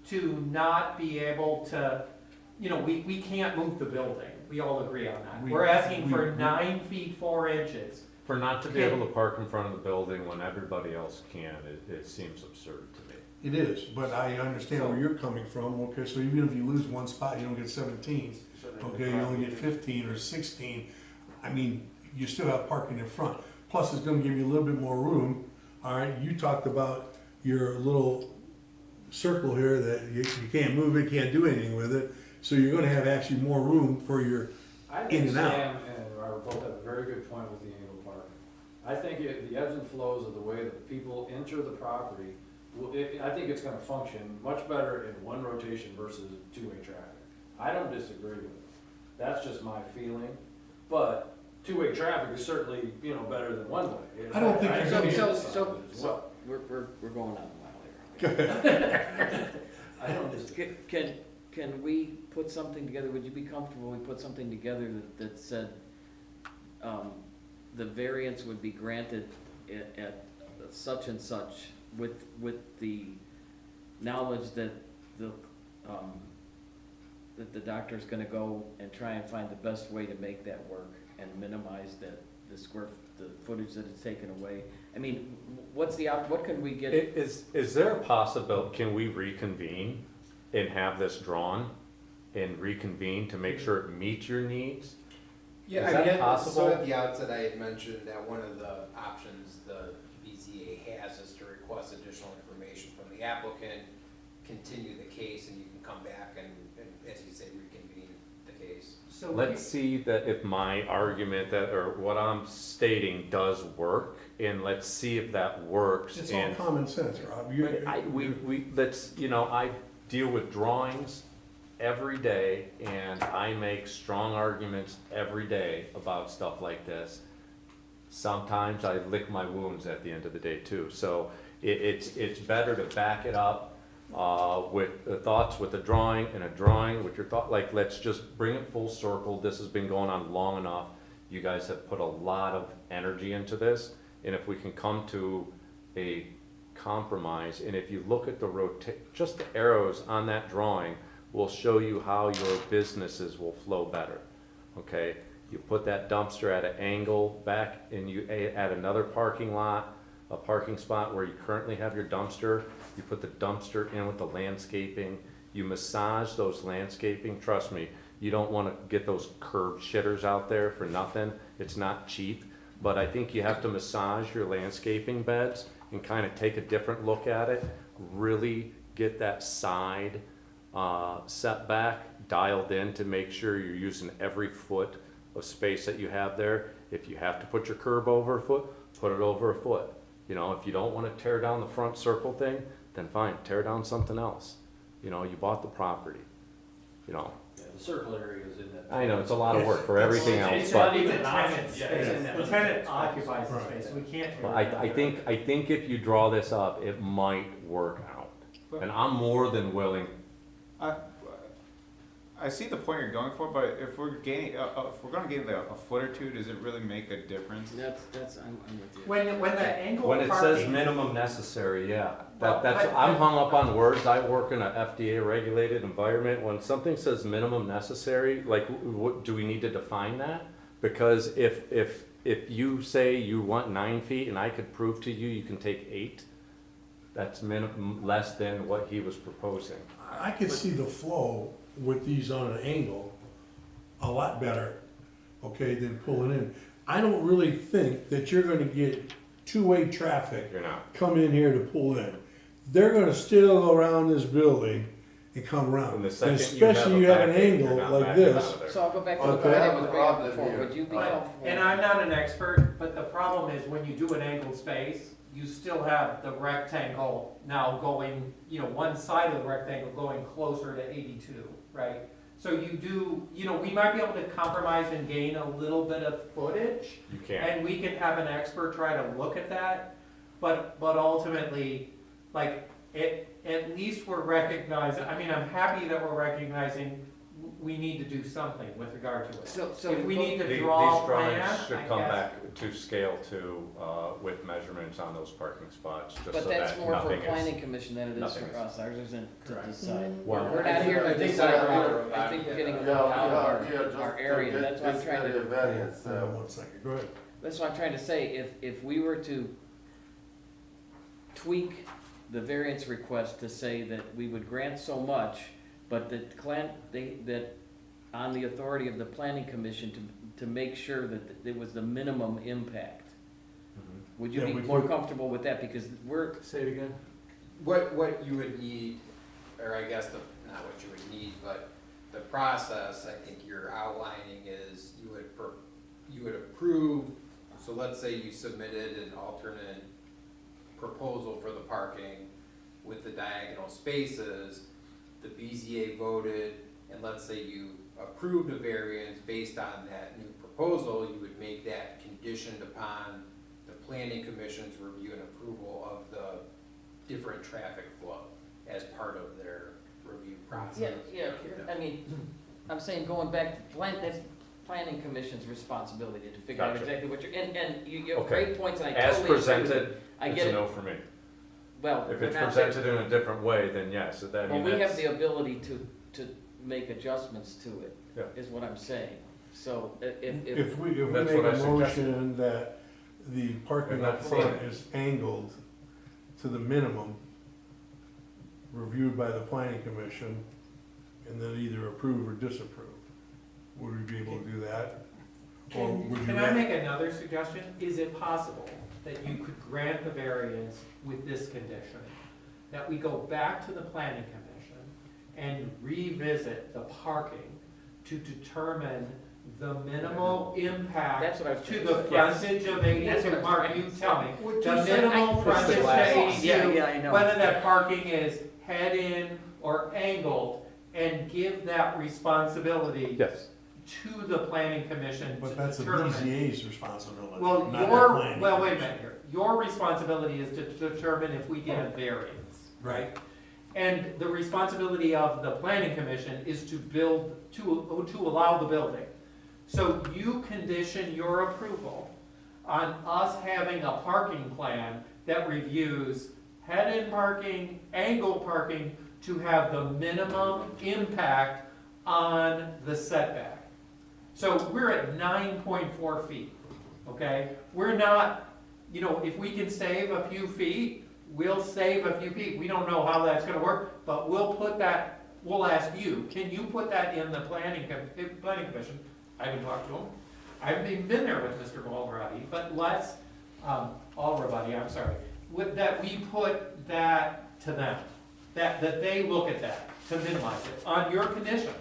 to not be able to, we can't move the building. We all agree on that. We're asking for 9 feet 4 inches. For not to be able to park in front of the building when everybody else can, it seems absurd to me. It is, but I understand where you're coming from, okay? So even if you lose one spot, you don't get 17. Okay, you only get 15 or 16, I mean, you still have parking in front. Plus, it's gonna give you a little bit more room, all right? You talked about your little circle here that you can't move it, can't do anything with it, so you're gonna have actually more room for your I in think and out. Sam and Robert both have a very good point with the angled parking. I think the ebbs and flows of the way that people enter the property, I think it's gonna function much better in one rotation versus two-way traffic. I don't disagree with it. That's just my feeling, but two-way traffic is certainly, better than one-way. I don't think you're gonna So, get- so, we're going on a mile here. I don't disagree. Can we put something together, would you be comfortable we put something together that said, the variance would be granted at such and such with the knowledge that that the doctor's gonna go and try and find the best way to make that work and minimize the footage that is taken away? I mean, what can we get? Is there a possibility, can we reconvene and have this drawn and reconvene to make sure it meets your needs? Yeah, Is that So possible? at the outset, I had mentioned that one of the options the BZA has is to request additional information from the applicant, continue the case, and you can come back and as you say, reconvene the case. So Let's see that if my argument or what I'm stating does work, and let's see if that works. It's all And common sense, Rob. I deal with drawings every day, and I make strong arguments every day about stuff like this. Sometimes I lick my wounds at the end of the day too, so it's better to back it up with the thoughts, with a drawing, and a drawing with your thought, like, let's just bring it full circle. This has been going on long enough. You guys have put a lot of energy into this, and if we can come to a compromise, and if you look at just the arrows on that drawing will show you how your businesses will flow better, okay? You put that dumpster at an angle back, and you add another parking spot where you currently have your dumpster. You put the dumpster in with the landscaping, you massage those landscaping, trust me, you don't wanna get those curb shitters out there for nothing, it's not cheap, but I think you have to massage your landscaping beds and kinda take a different look at it, really get that side setback dialed in to make sure you're using every foot of space that you have there. If you have to put your curb over a foot, put it over a foot. If you don't wanna tear down the front circle thing, then fine, tear down something else. You bought the property, Yeah, the circle area is in that. I know, it's a lot of work for everything else, It's but a tenant Yeah, it's in space. that. The tenant occupies the Right. space, we can't. tear I it down. think if you draw this up, it might work out. And I'm more than willing, I see the point you're going for, but if we're gaining, if we're gonna gain like a foot or two, does it really make a difference? I'm with you. When the angle when it parking. says minimum necessary, yeah. Well, I'm hung up on words, I work in a FDA regulated environment, when something says minimum necessary, like, what, do we need to define that? Because if you say you want 9 feet and I could prove to you you can take 8, That's less than what he was proposing. I could see the flow with these on an angle a lot better, okay, than pulling in. I don't really think that you're gonna get two-way traffic You're not. come in here to pull in. They're gonna still go around this building and come around. And the And second especially you have an back in, angle you're not like backing this. out of there. So I'll go back to the Okay. point I was bringing up Problem before, here. would you be But, comfortable? and I'm not an expert, but the problem is when you do an angled space, you still have the rectangle now going, one side of the rectangle going closer to 82, right? So you do, we might be able to compromise and gain a little bit of footage, You can't. and we can have an expert try to look at that, but ultimately, like, at least we're recognizing, I'm happy that we're recognizing we need to do something with regard to it. So If we need to These draw a drawings plan, should I come guess. back to scale to, with measurements on those parking spots, just so But that's that more for nothing planning is. commission than it is nothing for is- us, ours isn't to Correct. decide. Well, We're not here I to think decide, that- I think we're getting a Yeah, little out of we are just our to area, get that's why I'm this trying area to, variance, Hold on 1 second, go ahead. that's what I'm trying to say, if we were to tweak the variance request to say that we would grant so much, but that on the authority of the planning commission to make sure that it was the minimum impact, Mhm. would you Yeah, be we more put- comfortable with that? Because we're, Say it again. What you would need, or I guess not what you would need, but the process, I think you're outlining is you would approve, so let's say you submitted an alternate proposal for the parking with the diagonal spaces, the BZA voted, and let's say you approved a variance based on that new proposal, you would make that conditioned upon the planning commission's review and approval of the different traffic flow as part of their review process. yeah, I'm saying going back, that's planning commission's responsibility to figure out Gotcha. exactly what and you have Okay. great points, and I As totally agree with it. presented, I it's get a it, no for me. well, If we're it's not there. presented in a different way, then yes, Well, we have the ability to make adjustments to it, Yeah. is what I'm saying. So if, If we That's make what I a suggested. motion that the parking I'm up not front saying- is angled to the minimum, reviewed by the planning commission, and then either approve or disapprove, would we be able to do that? Or would you Can I rather- make another suggestion? Is it possible that you could grant the variance with this condition? That we go back to the planning commission and revisit the parking to determine the minimal impact that's what I was to trying the to say. frontage of That's what 82, I'm Mark, trying you to say. tell me. Would The you say- minimal frontage to 82, Yeah, I know. whether that parking is head in or angled, and give that responsibility Yes. to the planning commission to But that's the determine. BZA's responsibility, Well, not the your, planning. well, wait a minute here. Your responsibility is to determine if we get a variance, right? And the responsibility of the planning commission is to build, to allow the building. So you condition your approval on us having a parking plan that reviews head-in parking, angle parking, to have the minimum impact on the setback. So we're at 9.4 feet, okay? We're not, if we can save a few feet, we'll save a few feet. We don't know how that's gonna work, but we'll ask you, can you put that in the planning commission? I haven't talked to him. I haven't even been there with Mr. Alvaradi, but Alvaradi, I'm sorry. That we put that to them, that they look at that to minimize it on your condition.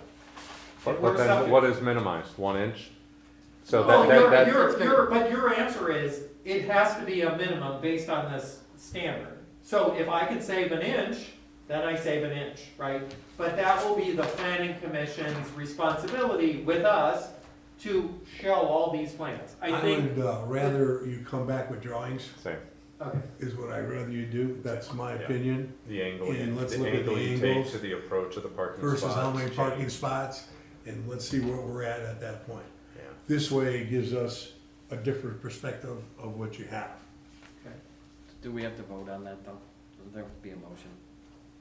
But We're then subject- what is minimized, 1 inch? So Well, that, but your answer is, it has to be a minimum based on this standard. So if I can save an inch, then I save an inch, right? But that will be the planning commission's responsibility with us to show all these plans. I think, would rather you come back with drawings, same, okay, is what I'd rather you do, that's my Yeah. opinion, the angle, And let's the look at the angle you take angles to the approach of the parking spots. versus how many change. parking spots, and let's see where we're at that point. Yeah. This way it gives us a different perspective of what you have. Do we have to vote on that, though? Will there be a motion?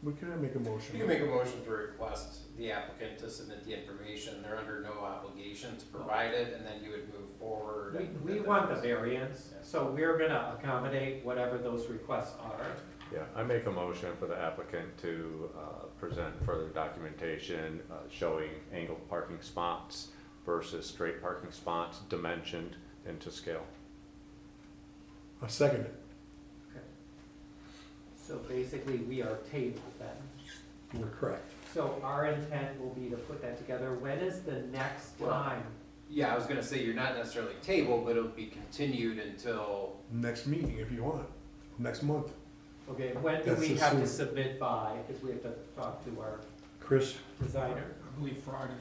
But can I make a motion? You can make a motion to request the applicant to submit the information, they're under no obligation to provide it, and then you would move forward. we want the variance, so we're gonna accommodate whatever those requests are. Yeah, I make a motion for the applicant to present further documentation showing angled parking spots versus straight parking spots dimensioned into scale. I second it. So basically, we are tabled then. You're correct. So our intent will be to put that together. When is the next Well, time? Yeah, I was gonna say, you're not necessarily tabled, but it'll be continued until, Next meeting if you want, next month. Okay, when do That's we the have to soon. submit by? Because we have to talk to our Chris, designer. I believe Friday.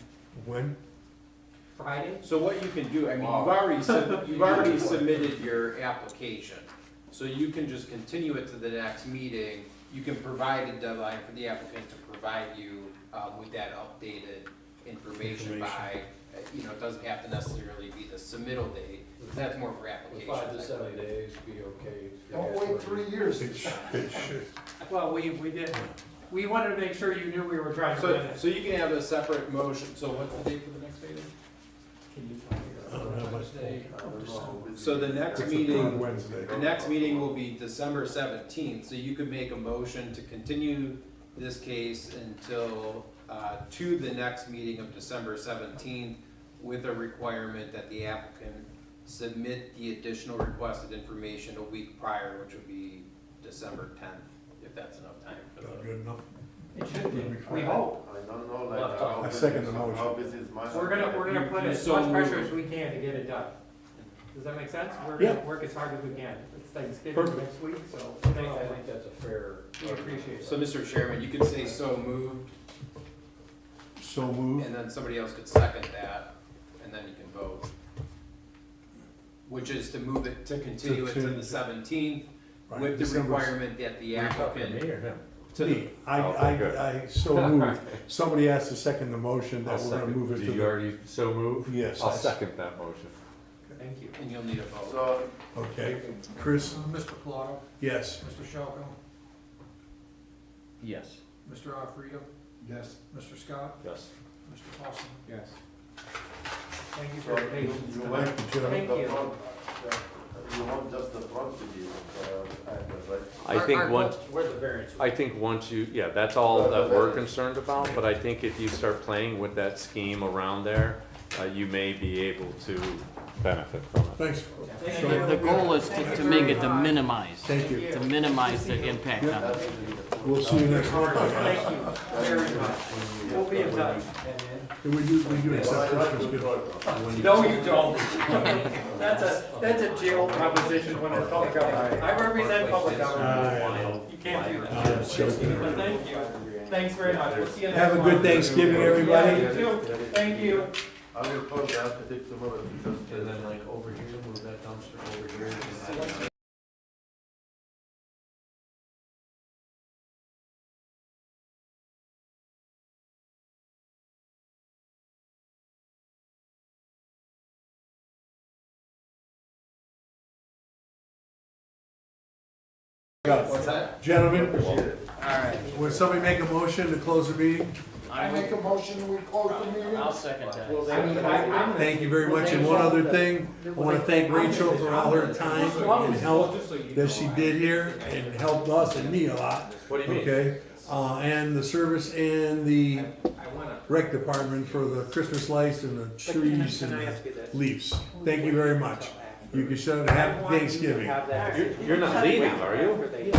when? Friday? so what you can do, I mean, Wow. you've already submitted your application. So you can just continue it to the next meeting. You can provide a deadline for the applicant to provide you with that updated information by, it doesn't have to necessarily be the submittal date, that's more for application. 5 to 7 days, be okay. Don't wait 3 years. It should. Well, we did, we wanted to make sure you knew we were trying to win it. So you can have a separate motion, so what's the date for the next meeting? Can you tell me? I don't have my Wednesday I don't know how busy So the it is. next It's the third meeting, Wednesday. the next meeting will be December 17th, so you could make a motion to continue this case until, to the next meeting of December 17th, with a requirement that the applicant submit the additional requested information a week prior, which would be December 10th, if that's enough time for That the. good enough? It should be, we hope. I don't know, Well, like, I how second busy, the how motion. busy is my. We're gonna put You as so much pressure moved. as we can to get it done. Does that make sense? We're Yeah. gonna work as hard as we can. It's Thanksgiving Perfect. next week, so I thank you. think that's a fair. We appreciate it. So, Mr. Chairman, you could say so moved, So moved. and then somebody else could second that, and then you can vote. Which is to move it, to continue it to the 17th, Right, with the December- requirement that the applicant. or him? Me, Okay, good. I so moved. Somebody has to second the motion that I'll we're gonna second. move it Do to you the. already so move? Yes. I'll second that motion. Thank you. And you'll need a vote. So, Okay, Chris, Mr. Pilato, yes. Mr. Shalco, Yes. Mr. Alfredo, Yes. Mr. Scott, Yes. Mr. Paulson. Yes. Thank you so for your patience you tonight. want Thank you, Joe. Thank the you. front, you want just the front to be, angled, right? I think once, Where the variance. I think once you, yeah, that's all that we're concerned about, but I think if you start playing with that scheme around there, you may be able to benefit from it. Thanks. The goal is to make it to minimize, Thank you. to minimize the impact on That's it. really the We'll see you next month. Thank you very much. We'll be in touch. And we do accept Christmas gifts. No, you don't. That's a jail proposition when it's public government. I represent public government. You can't do that. So good. But thank you. Thanks very much. We'll see you next Have a month. good Thanksgiving, Yeah, everybody. you too. Thank you. I will call the architect tomorrow because. And then like over here, move that dumpster over here. and that- What's that? Gentlemen, Alright. would somebody make a motion to close the meeting? I make a motion, we close the meeting. I'll second that. Thank you very much. And one other thing, I want to thank Rachel for all her time and help that she did here and helped us and me a lot. What do you mean? Okay, and the service and the rec department for the Christmas lights and the trees and the leaves. Thank you very much. You can show it. Happy Thanksgiving. You're not leaving, are you?